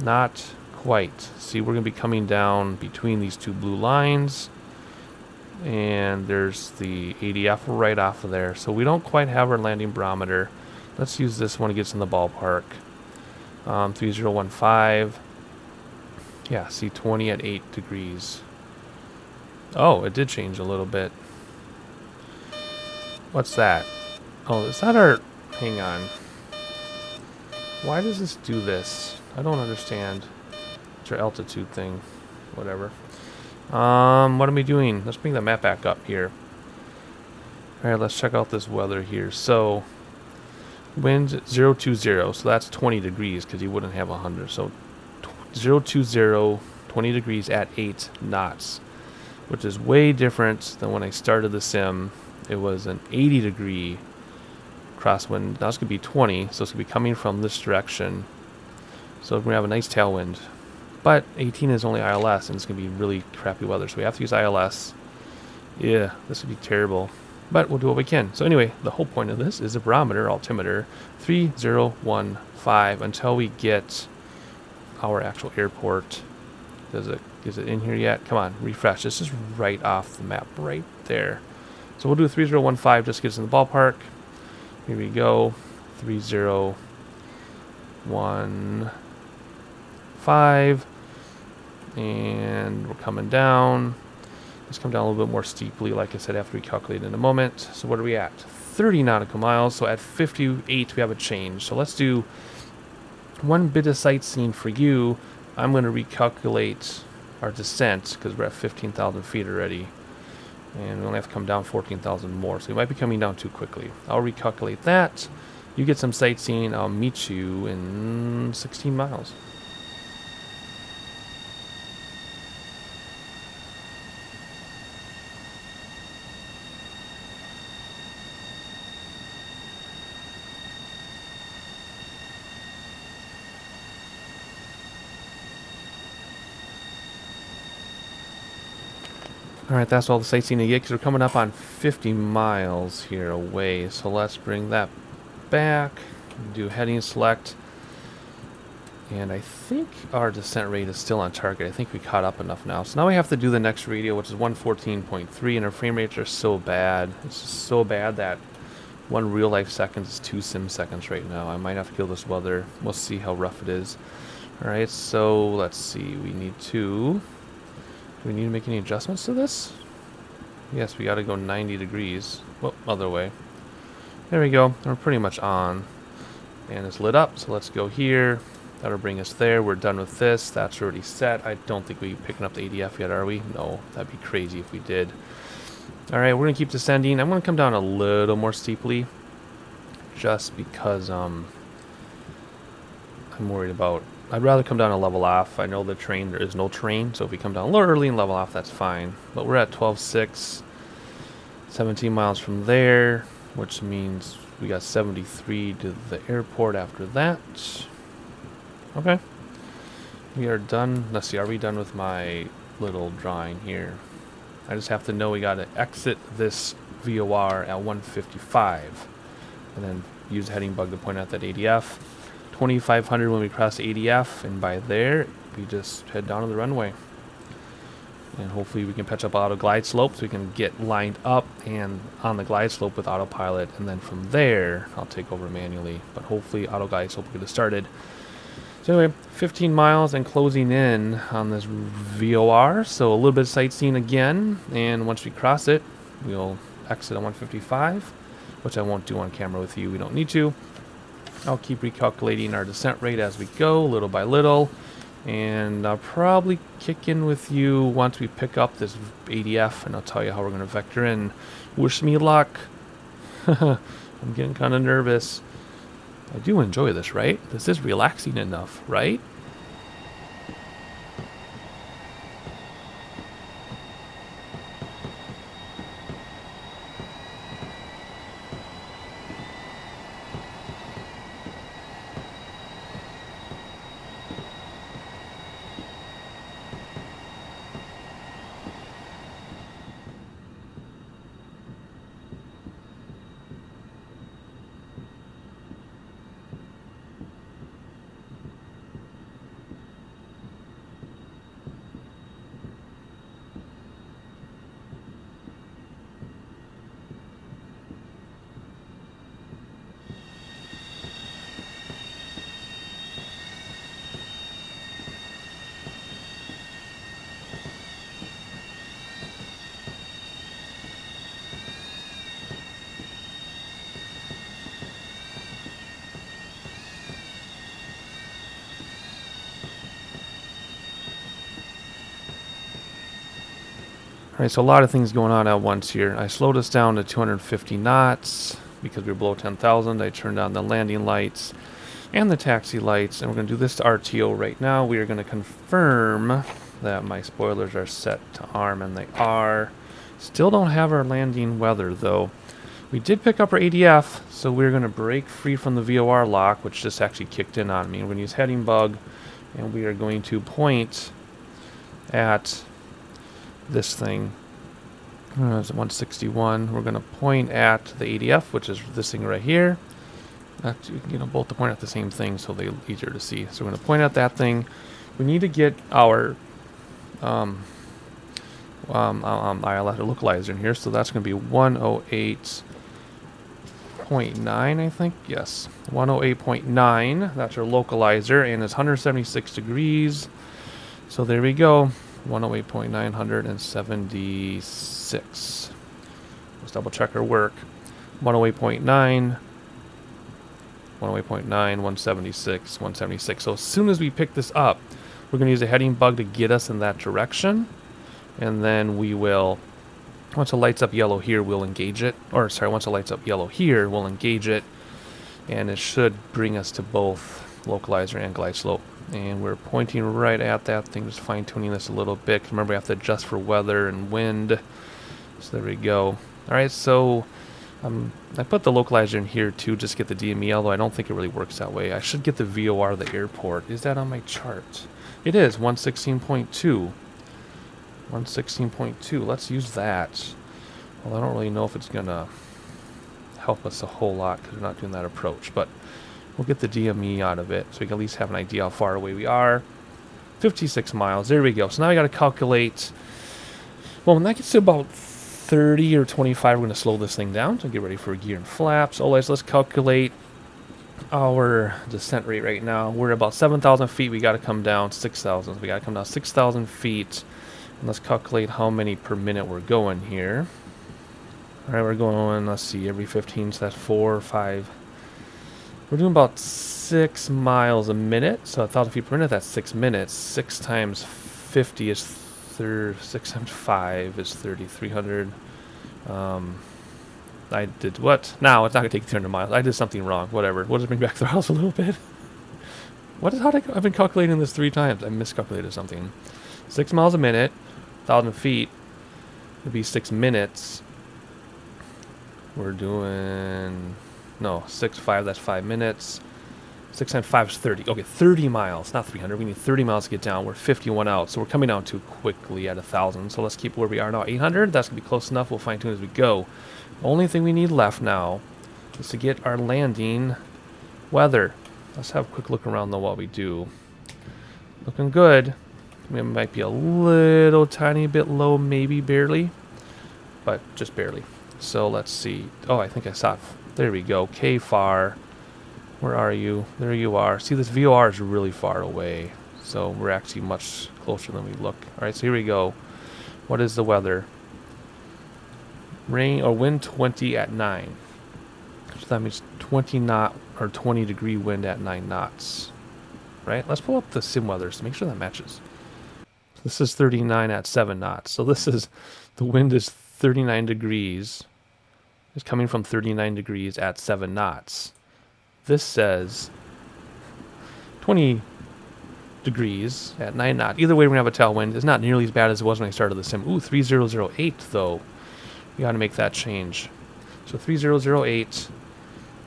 Not quite. See, we're going to be coming down between these two blue lines. And there's the ADF right off of there. So we don't quite have our landing barometer. Let's use this one to get us in the ballpark. 3015. Yeah, see 20 at 8 degrees. Oh, it did change a little bit. What's that? Oh, is that our... Hang on. Why does this do this? I don't understand. It's our altitude thing. Whatever. What am I doing? Let's bring the map back up here. Alright, let's check out this weather here. So, wind 020, so that's 20 degrees because you wouldn't have 100. So, 020, 20 degrees at 8 knots, which is way different than when I started the sim. It was an 80 degree crosswind. Now it's going to be 20, so it's going to be coming from this direction. So, we're going to have a nice tailwind. But 18 is only ILS, and it's going to be really crappy weather, so we have to use ILS. Yeah, this would be terrible. But we'll do what we can. So anyway, the whole point of this is a barometer, altimeter, 3015, until we get our actual airport. Is it in here yet? Come on, refresh. This is right off the map, right there. So we'll do a 3015, just to get us in the ballpark. Here we go, 3015. And we're coming down. Let's come down a little bit more steeply, like I said, after we calculate in a moment. So what are we at? 30 nautical miles. So at 58, we have a change. So let's do one bit of sightseeing for you. I'm going to recalculate our descent because we're at 15,000 feet already. And we only have to come down 14,000 more. So we might be coming down too quickly. I'll recalculate that. You get some sightseeing. I'll meet you in 16 miles. Alright, that's all the sightseeing to get because we're coming up on 50 miles here away. So let's bring that back, do heading select. And I think our descent rate is still on target. I think we caught up enough now. So now we have to do the next radio, which is 114.3, and our frame rates are so bad. It's just so bad that 1 real life seconds is 2 sim seconds right now. I might have to kill this weather. We'll see how rough it is. Alright, so let's see. We need to... Do we need to make any adjustments to this? Yes, we got to go 90 degrees. Well, other way. There we go. We're pretty much on. And it's lit up, so let's go here. That'll bring us there. We're done with this. That's already set. I don't think we're picking up the ADF yet, are we? No, that'd be crazy if we did. Alright, we're going to keep descending. I'm going to come down a little more steeply. Just because I'm worried about... I'd rather come down and level off. I know the train, there is no train, so if we come down a little early and level off, that's fine. But we're at 12.6, 17 miles from there, which means we got 73 to the airport after that. Okay. We are done. Let's see, are we done with my little drawing here? I just have to know we got to exit this VOR at 155, and then use the heading bug to point out that ADF. 2,500 when we cross ADF, and by there we just head down to the runway, and hopefully we can patch up auto glide slope so we can get lined up and on the glide slope with autopilot, and then from there I'll take over manually, but hopefully auto glide slope will get us started. So anyway, 15 miles and closing in on this VOR, so a little bit of sightseeing again, and once we cross it we'll exit on 155, which I won't do on camera with you. We don't need to. I'll keep recalculating our descent rate as we go, little by little. And I'll probably kick in with you once we pick up this ADF, and I'll tell you how we're going to vector in. Wish me luck. I'm getting kind of nervous. I do enjoy this, right? This is relaxing enough, right? Alright, so a lot of things going on at once here. I slowed us down to 250 knots because we were below 10,000. I turned on the landing lights and the taxi lights, and we're going to do this to RTO right now. We are going to confirm that my spoilers are set to arm, and they are. Still don't have our landing weather, though. We did pick up our ADF, so we're going to break free from the VOR lock, which just actually kicked in on me. We're going to use heading bug, and we are going to point at this thing. It's 161. We're going to point at the ADF, which is this thing right here. Both to point at the same thing, so they're easier to see. So we're going to point at that thing. We need to get our ILS localizer in here, so that's going to be 108.9, I think. Yes, 108.9. That's our localizer, and it's 176 degrees. So there we go. 108.976. Let's double check our work. 108.9, 108.9, 176, 176. So as soon as we pick this up, we're going to use a heading bug to get us in that direction. And then we will, once it lights up yellow here, we'll engage it. Or sorry, once it lights up yellow here, we'll engage it. And it should bring us to both localizer and glide slope. And we're pointing right at that thing, just fine-tuning this a little bit. Remember, we have to adjust for weather and wind. So there we go. Alright, so I put the localizer in here too, just get the DME, although I don't think it really works that way. I should get the VOR of the airport. Is that on my chart? It is, 116.2. 116.2. Let's use that. Well, I don't really know if it's going to help us a whole lot because we're not doing that approach, but we'll get the DME out of it so we can at least have an idea how far away we are. 56 miles. There we go. So now I got to calculate. Well, when that gets to about 30 or 25, we're going to slow this thing down. So get ready for gear and flaps. Always, let's calculate our descent rate right now. We're about 7,000 feet. We got to come down 6,000. So we got to come down 6,000 feet. And let's calculate how many per minute we're going here. All right, we're going, let's see, every 15, so that's 4 or 5. We're doing about 6 miles a minute, so 1,000 feet per minute, that's 6 minutes. 6 times 50 is 6 times 5 is 3,300. I did what? No, it's not going to take 300 miles. I did something wrong. Whatever. We'll just bring back the house a little bit. I've been calculating this 3 times. I miscalculated something. 6 miles a minute, 1,000 feet would be 6 minutes. We're doing... No, 6.5, that's 5 minutes. 6 times 5 is 30. Okay, 30 miles, not 300. We need 30 miles to get down. We're 51 out, so we're coming down too quickly at 1,000. So let's keep where we are now, 800. That's going to be close enough. We'll fine-tune as we go. The only thing we need left now is to get our landing weather. Let's have a quick look around, though, while we do. Looking good. It might be a little tiny bit low, maybe barely, but just barely. So let's see. Oh, I think I saw it. There we go. KFAR. Where are you? There you are. See, this VOR is really far away. So we're actually much closer than we look. All right, so here we go. What is the weather? Rain or wind 20 at 9. So that means 20 knot or 20 degree wind at 9 knots. Right? Let's pull up the sim weather to make sure that matches. This is 39 at 7 knots. So this is, the wind is 39 degrees. It's coming from 39 degrees at 7 knots. This says 20 degrees at 9 knots. Either way, we're going to have a tailwind. It's not nearly as bad as it was when I started the sim. Ooh, 3008 though. We got to make that change. So 3008.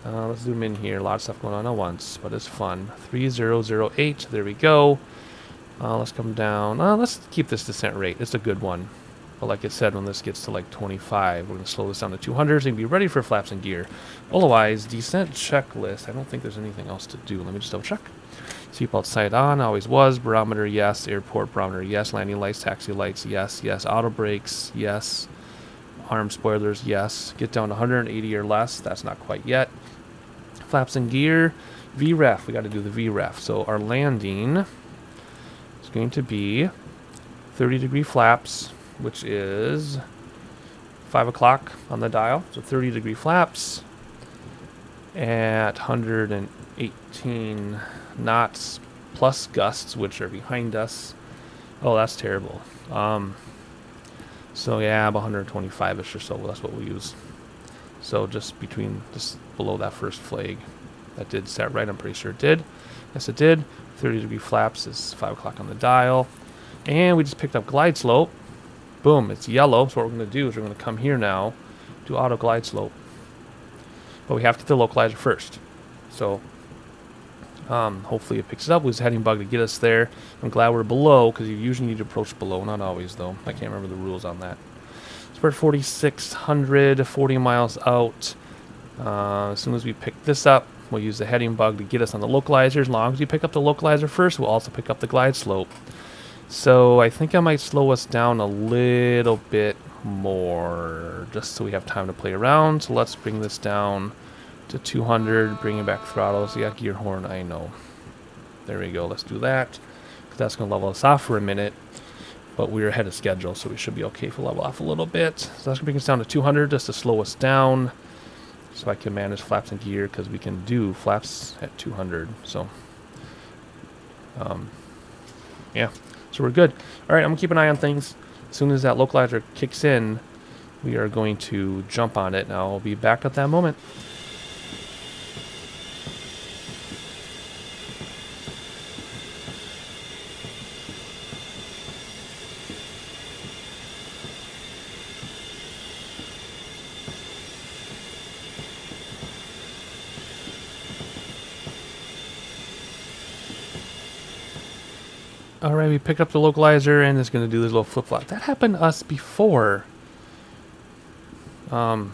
Let's zoom in here. A lot of stuff going on at once, but it's fun. 3008. There we go. Let's come down. Let's keep this descent rate. It's a good one. But like I said, when this gets to like 25, we're going to slow this down to 200 and be ready for flaps and gear. Otherwise, descent checklist. I don't think there's anything else to do. Let me just double check. Seatbelt sight on, always was. Barometer, yes. Airport barometer, yes. Landing lights, taxi lights, yes. Yes. Auto brakes, yes. Arm spoilers, yes. Get down to 180 or less. That's not quite yet. Flaps and gear. VREF. We got to do the VREF. So our landing is going to be 30 degree flaps, which is 5 o'clock on the dial. So 30 degree flaps at 118 knots plus gusts, which are behind us. Oh, that's terrible. So yeah, about 125-ish or so. That's what we'll use. So just below that first flag. That did set right. I'm pretty sure it did. Yes, it did. 30 degree flaps is 5 o'clock on the dial. And we just picked up glide slope. Boom, it's yellow. So what we're going to do is we're going to come here now, do auto glide slope. But we have to get the localizer first. So hopefully it picks it up. It was a heading bug to get us there. I'm glad we're below, because you usually need to approach below. Not always, though. I can't remember the rules on that. So we're at 4,600, 40 miles out. As soon as we pick this up, we'll use the heading bug to get us on the localizer. As long as we pick up the localizer first, we'll also pick up the glide slope. So I think I might slow us down a little bit more, just so we have time to play around. So let's bring this down to 200, bringing back throttles. Yeah, gear horn, I know. There we go, let's do that. That's going to level us off for a minute, but we're ahead of schedule, so we should be okay for level off a little bit. So that's going to bring us down to 200 just to slow us down, so I can manage flaps and gear, because we can do flaps at 200. So, yeah. So we're good. All right, I'm going to keep an eye on things. As soon as that localizer kicks in, we are going to jump on it. Now I'll be back at that moment. Alright, we picked up the localizer and it's going to do this little flip-flop. That happened to us before. When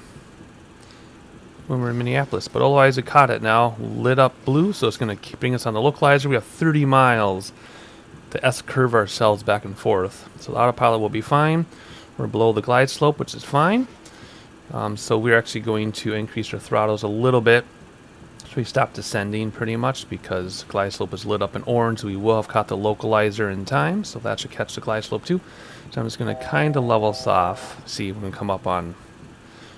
we were in Minneapolis. But otherwise, it caught it now. Lit up blue, so it's going to bring us on the localizer. We have 30 miles to S-curve ourselves back and forth. So the autopilot will be fine. We're below the glide slope, which is fine. So we're actually going to increase our throttles a little bit. So we stopped descending pretty much because glide slope is lit up in orange. We will have caught the localizer in time, so that should catch the glide slope too. So I'm just going to kind of level us off. See if we can come up on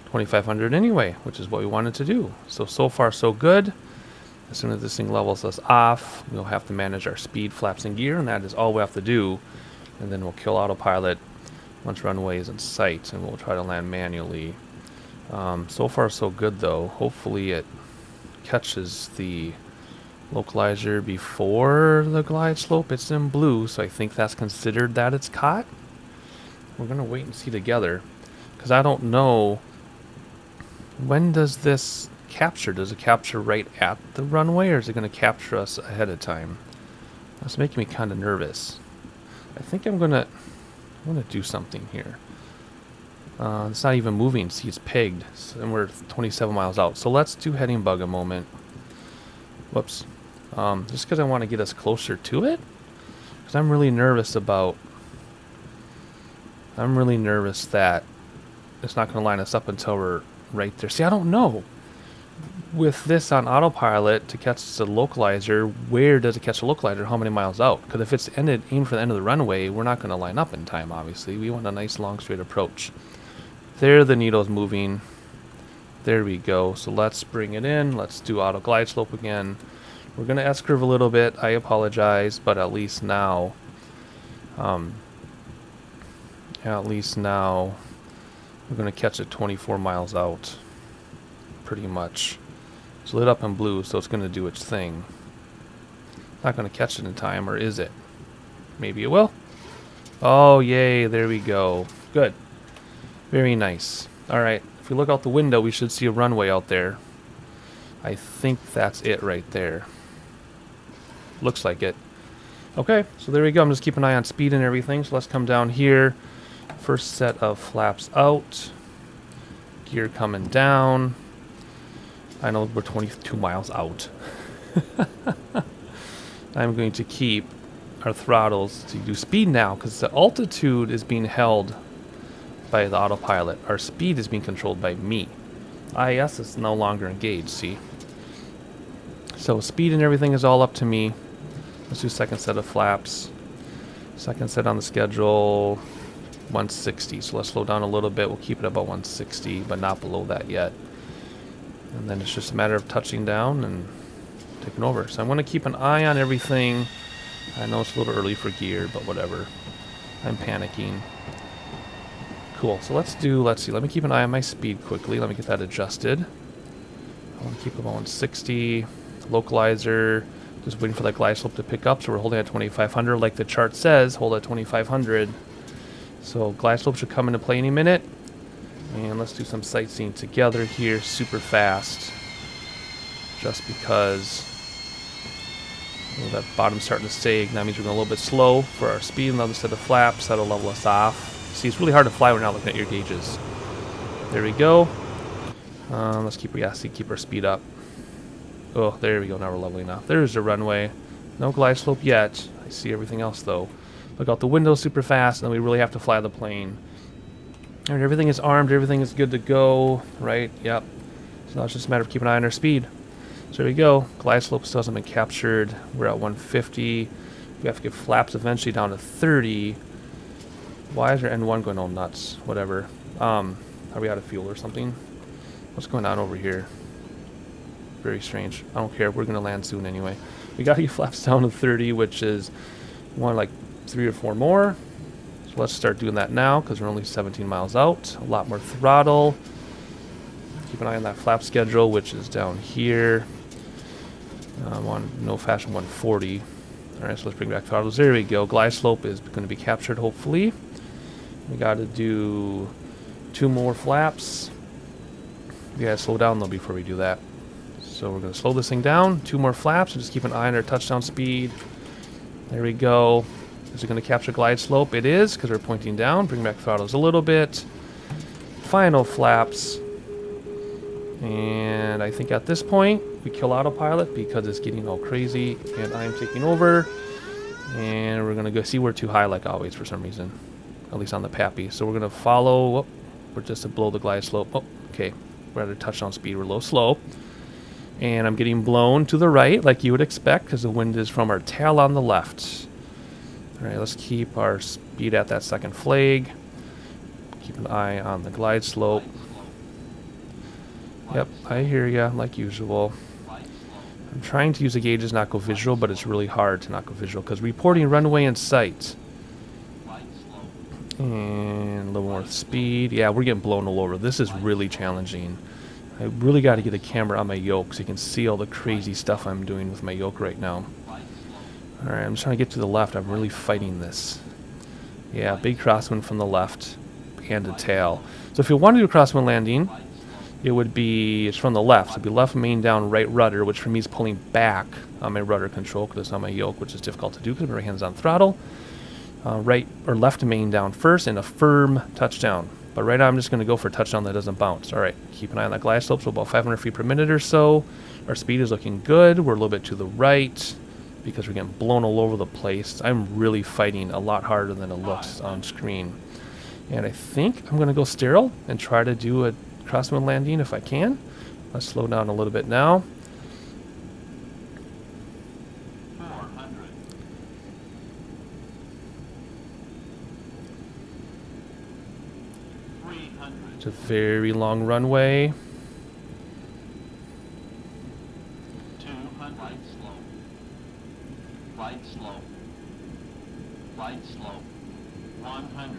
2,500 anyway, which is what we wanted to do. So far so good. As soon as this thing levels us off, we'll have to manage our speed, flaps, and gear, and that is all we have to do. And then we'll kill autopilot once runway is in sight, and we'll try to land manually. So far so good though. Hopefully it catches the localizer before the glide slope. It's in blue, so I think that's considered that it's caught. We're going to wait and see together, because I don't know, when does this capture? Does it capture right at the runway, or is it going to capture us ahead of time? That's making me kind of nervous. I think I'm going to do something here. It's not even moving. See, it's pegged, and we're 27 miles out. So let's do heading bug a moment. Whoops. Just because I want to get us closer to it, because I'm really nervous that it's not going to line us up until we're right there. See, I don't know. With this on autopilot to catch the localizer, where does it catch the localizer? How many miles out? Because if it's aimed for the end of the runway, we're not going to line up in time, obviously. We want a nice long straight approach. There, the needle's moving. There we go. So let's bring it in. Let's do auto glide slope again. We're going to S-curve a little bit. I apologize, but at least now, we're going to catch it 24 miles out, pretty much. It's lit up in blue, so it's going to do its thing. Not going to catch it in time, or is it? Maybe it will. Oh, yay, there we go. Good. Very nice. All right, if we look out the window, we should see a runway out there. I think that's it right there. Looks like it. Okay, so there we go. I'm just keeping an eye on speed and everything. So let's come down here. First set of flaps out. Gear coming down. I know we're 22 miles out. I'm going to keep our throttles to do speed now because the altitude is being held by the autopilot. Our speed is being controlled by me. IS is no longer engaged, see? So speed and everything is all up to me. Let's do second set of flaps. Second set on the schedule, 160. So let's slow down a little bit. We'll keep it about 160, but not below that yet. And then it's just a matter of touching down and taking over. So I'm going to keep an eye on everything. I know it's a little early for gear, but whatever. I'm panicking. Cool. So let's see. Let me keep an eye on my speed quickly. Let me get that adjusted. I want to keep it about 160. Localizer. Just waiting for that glide slope to pick up. So we're holding at 2,500. Like the chart says, hold at 2,500. So glide slope should come into play any minute. And let's do some sightseeing together here super fast. Just because that bottom's starting to sag. That means we're going a little bit slow for our speed. Another set of flaps. That'll level us off. See, it's really hard to fly when you're not looking at your gauges. There we go. Let's keep our speed up. Oh, there we go. Now we're leveling off. There's the runway. No glide slope yet. I see everything else, though. Look out the window super fast, and then we really have to fly the plane. All right, everything is armed. Everything is good to go, right? Yep. So now it's just a matter of keeping an eye on our speed. So there we go. Glide slope still hasn't been captured. We're at 150. We have to get flaps eventually down to 30. Why is our N1 going all nuts? Whatever. Are we out of fuel or something? What's going on over here? Very strange. I don't care. We're going to land soon anyway. We got to get flaps down to 30, which is like 3 or 4 more. So let's start doing that now because we're only 17 miles out. A lot more throttle. Keep an eye on that flap schedule, which is down here. On no fashion 140. All right, so let's bring back throttles. There we go. Glide slope is going to be captured, hopefully. We got to do 2 more flaps. We got to slow down, though, before we do that. So we're going to slow this thing down. 2 more flaps, and just keep an eye on our touchdown speed. There we go. Is it going to capture glide slope? It is, because we're pointing down. Bring back throttles a little bit. Final flaps. And I think at this point, we kill autopilot because it's getting all crazy. And I'm taking over. And we're going to go see we're too high like always for some reason. At least on the Pappy. So we're going to follow. Oh, we're just below the glide slope. Oh, okay. We're at a touchdown speed. We're low slope. And I'm getting blown to the right like you would expect because the wind is from our tail on the left. All right, let's keep our speed at that second flag. Keep an eye on the glide slope. Yep, I hear ya, like usual. I'm trying to use the gauges, not go visual, but it's really hard to not go visual because reporting runway in sight. And a little more speed. Yeah, we're getting blown all over. This is really challenging. I really got to get a camera on my yoke so you can see all the crazy stuff I'm doing with my yoke right now. Alright, I'm just trying to get to the left. I'm really fighting this. Yeah, big crosswind from the left and a tail. So if you want to do a crosswind landing, it would be, it's from the left. So it'd be left main down, right rudder, which for me is pulling back on my rudder control because it's on my yoke, which is difficult to do because my hand's on throttle. Right or left main down first and a firm touchdown. But right now I'm just going to go for a touchdown that doesn't bounce. All right, keep an eye on that glide slope. So about 500 feet per minute or so. Our speed is looking good. We're a little bit to the right because we're getting blown all over the place. I'm really fighting a lot harder than it looks on screen. And I think I'm going to go sterile and try to do a crosswind landing if I can. Let's slow down a little bit now. 400. It's a very long runway. Flight slope. Flight slope. 100.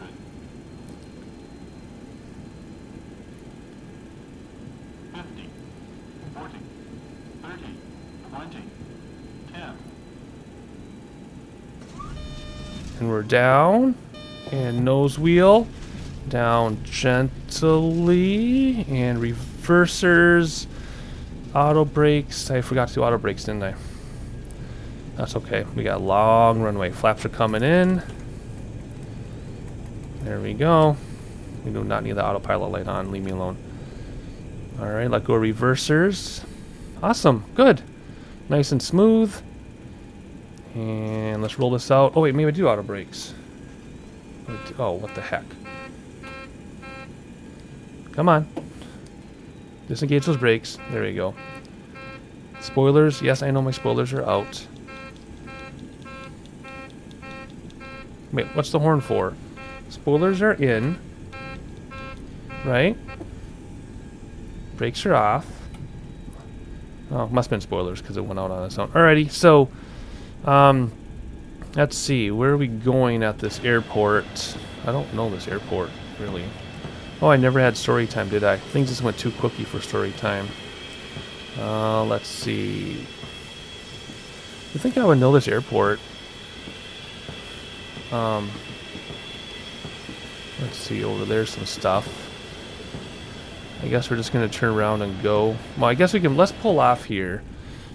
50. 40. 30. 20. 10. And we're down. And nose wheel. Down gently. And reversers. Auto brakes. I forgot to do auto brakes, didn't I? That's okay. We got a long runway. Flaps are coming in. There we go. We do not need the autopilot light on. Leave me alone. Alright, let go of reversers. Awesome. Good. Nice and smooth. And let's roll this out. Oh, wait. Maybe I do auto brakes. Oh, what the heck. Come on. Disengage those brakes. There we go. Spoilers. Yes, I know my spoilers are out. Wait, what's the horn for? Spoilers are in. Right? Brakes are off. Oh, must have been spoilers because it went out on its own. Alrighty, so let's see. Where are we going at this airport? I don't know this airport, really. Oh, I never had story time, did I? Things just went too quickly for story time. Let's see. I think I would know this airport. Let's see, over there's some stuff. I guess we're just going to turn around and go. Well, I guess we can, let's pull off here,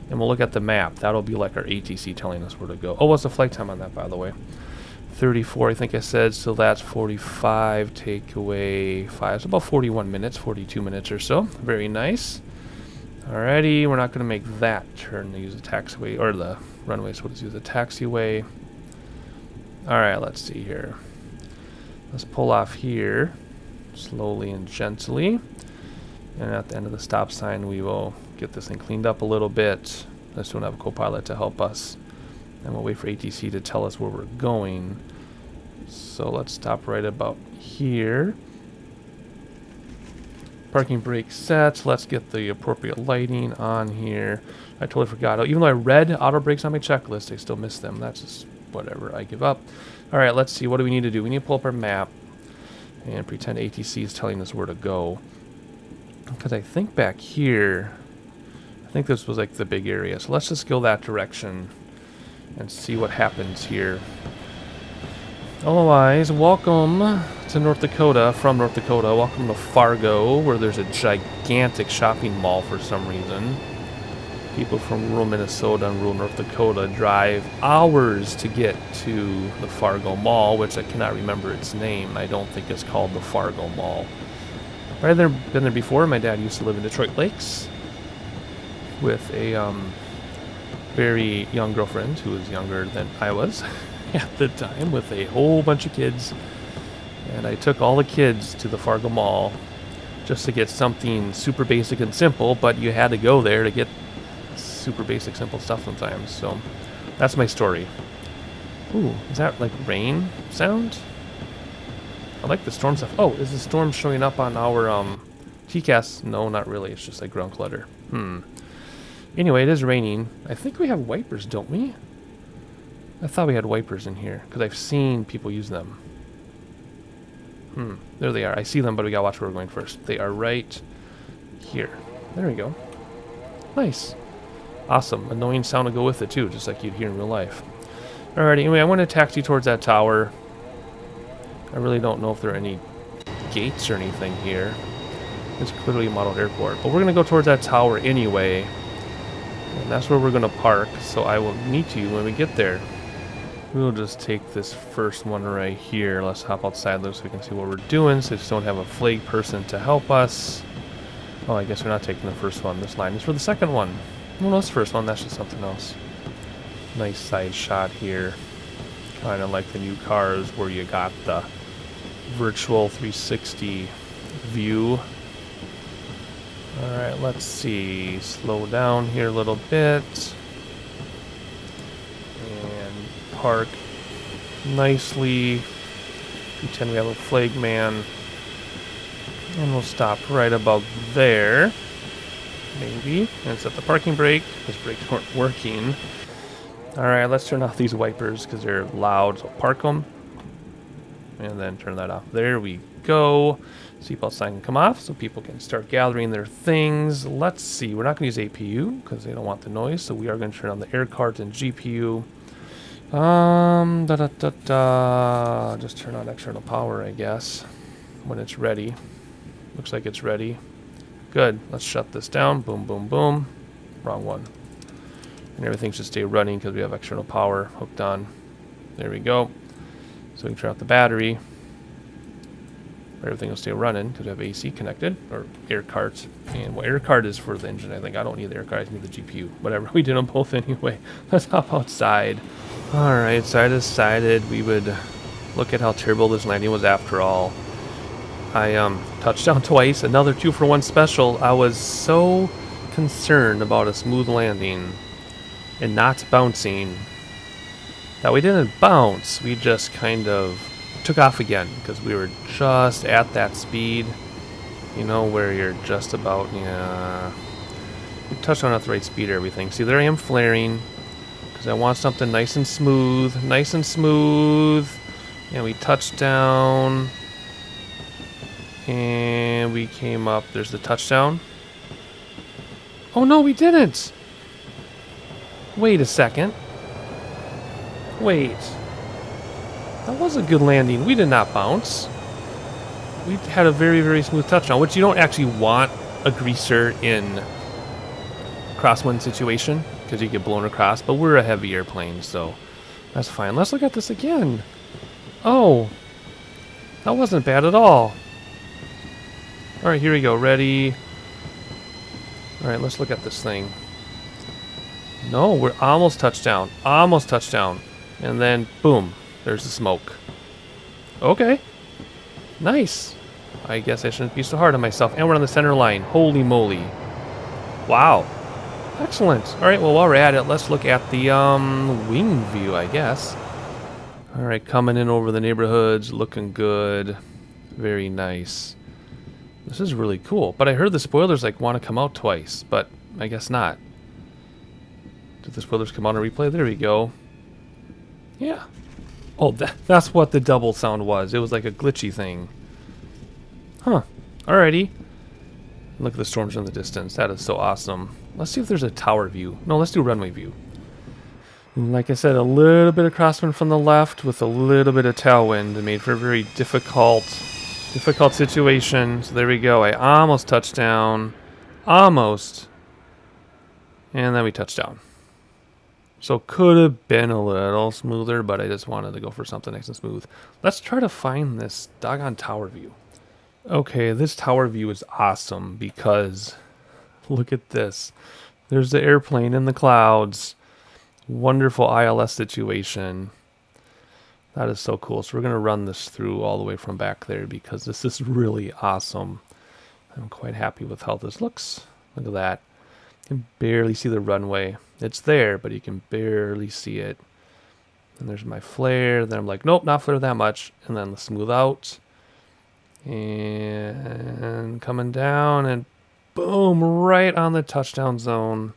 and we'll look at the map. That'll be like our ATC telling us where to go. Oh, what's the flight time on that, by the way? 34, I think I said, so that's 45, take away 5, so about 41 minutes, 42 minutes or so. Very nice. Alrighty, we're not going to make that turn to use the taxiway, or the runway, so let's use the taxiway. Alright, let's see here. Let's pull off here, slowly and gently. And at the end of the stop sign, we will get this thing cleaned up a little bit. Let's don't have a co-pilot to help us. And we'll wait for ATC to tell us where we're going. So let's stop right about here. Parking brake set. Let's get the appropriate lighting on here. I totally forgot. Even though I read auto brakes on my checklist, I still missed them. That's just whatever. I give up. Alright, let's see. What do we need to do? We need to pull up our map and pretend ATC is telling us where to go. Because I think back here, I think this was like the big area. So let's just go that direction and see what happens here. Otherwise, welcome to North Dakota, from North Dakota. Welcome to Fargo, where there's a gigantic shopping mall for some reason. People from rural Minnesota and rural North Dakota drive hours to get to the Fargo Mall, which I cannot remember its name. I don't think it's called the Fargo Mall. I've been there before. My dad used to live in Detroit Lakes with a very young girlfriend who was younger than I was at the time, with a whole bunch of kids. And I took all the kids to the Fargo Mall just to get something super basic and simple, but you had to go there to get super basic, simple stuff sometimes. So that's my story. Ooh, is that like rain sound? I like the storm stuff. Oh, is the storm showing up on our TCAS? No, not really. It's just like ground clutter. Anyway, it is raining. I think we have wipers, don't we? I thought we had wipers in here because I've seen people use them. There they are. I see them, but we gotta watch where we're going first. They are right here. There we go. Nice. Awesome. Annoying sound to go with it too, just like you'd hear in real life. Alright, anyway, I want to taxi towards that tower. I really don't know if there are any gates or anything here. It's clearly a model airport. But we're going to go towards that tower anyway. And that's where we're going to park. So I will meet you when we get there. We'll just take this first one right here. Let's hop outside so we can see what we're doing. So we just don't have a flag person to help us. Oh, I guess we're not taking the first one. This line is for the second one. Well, no, it's the first one. That's just something else. Nice side shot here. Kind of like the new cars where you got the virtual 360 view. Alright, let's see. Slow down here a little bit. And park nicely. Pretend we have a flag man. And we'll stop right about there. Maybe. And set the parking brake. Those brakes weren't working. Alright, let's turn off these wipers because they're loud. So park them. And then turn that off. There we go. Seatbelt sign can come off so people can start gathering their things. Let's see. We're not going to use APU because they don't want the noise. So we are going to turn on the air card and GPU. Just turn on external power, I guess, when it's ready. Looks like it's ready. Good. Let's shut this down. Boom, boom, boom. Wrong one. And everything should stay running because we have external power hooked on. There we go. So we can turn off the battery. Everything will stay running because we have AC connected, or air cart. And well, air cart is for the engine, I think. I don't need the air cart, I need the GPU. Whatever, we did them both anyway. Let's hop outside. Alright, so I decided we would look at how terrible this landing was after all. I touched down twice, another 2-for-1 special. I was so concerned about a smooth landing and not bouncing that we didn't bounce. We just kind of took off again because we were just at that speed, you know, where you're just about, yeah, we touched on at the right speed or everything. See, there I am flaring because I want something nice and smooth, and we touched down and we came up. There's the touchdown. Oh no, we didn't. Wait a second. Wait. That was a good landing. We did not bounce. We had a very, very smooth touchdown, which you don't actually want a greaser in crosswind situation because you get blown across, but we're a heavy airplane, so that's fine. Let's look at this again. Oh, that wasn't bad at all. All right, here we go. Ready? All right, let's look at this thing. No, we're almost touchdown. Almost touchdown. And then, boom. There's the smoke. Okay. Nice. I guess I shouldn't be so hard on myself. And we're on the center line. Holy moly. Wow. Excellent. Alright, well, while we're at it, let's look at the wing view, I guess. Alright, coming in over the neighborhoods. Looking good. Very nice. This is really cool. But I heard the spoilers want to come out twice. But I guess not. Did the spoilers come out on replay? There we go. Yeah. Oh, that's what the double sound was. It was like a glitchy thing. Huh. Alrighty. Look at the storms in the distance. That is so awesome. Let's see if there's a tower view. No, let's do runway view. And like I said, a little bit of crosswind from the left with a little bit of tailwind. It made for a very difficult situation. So there we go. I almost touched down. Almost. And then we touched down. So could have been a little smoother, but I just wanted to go for something nice and smooth. Let's try to find this doggone tower view. Okay, this tower view is awesome because look at this. There's the airplane in the clouds. Wonderful ILS situation. That is so cool. So we're going to run this through all the way from back there because this is really awesome. I'm quite happy with how this looks. Look at that. You can barely see the runway. It's there, but you can barely see it. And there's my flare. Then I'm like, nope, not flare that much. And then the smooth out. And coming down and boom, right on the touchdown zone.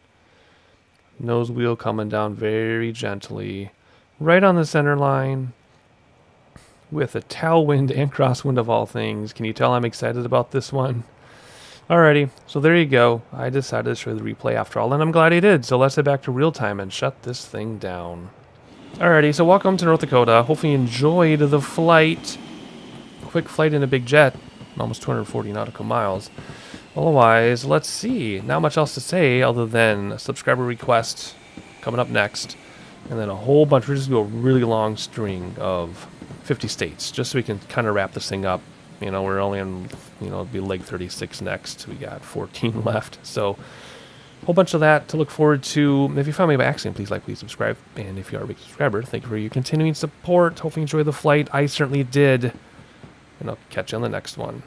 Nose wheel coming down very gently. Right on the center line. With a tailwind and crosswind of all things. Can you tell I'm excited about this one? Alrighty, so there you go. I decided to show you the replay after all, and I'm glad I did. So let's head back to real time and shut this thing down. Alrighty, so welcome to North Dakota. Hopefully you enjoyed the flight. Quick flight in a big jet. Almost 240 nautical miles. Otherwise, let's see. Not much else to say other than a subscriber request coming up next. And then a whole bunch. We're just going to do a really long string of 50 states, just so we can kind of wrap this thing up. You know, we're only on, it'll be leg 36 next. We got 14 left. So, a whole bunch of that to look forward to. If you found me by accident, please like, please subscribe. And if you are a big subscriber, thank you for your continuing support. Hopefully you enjoy the flight. I certainly did. And I'll catch you on the next one.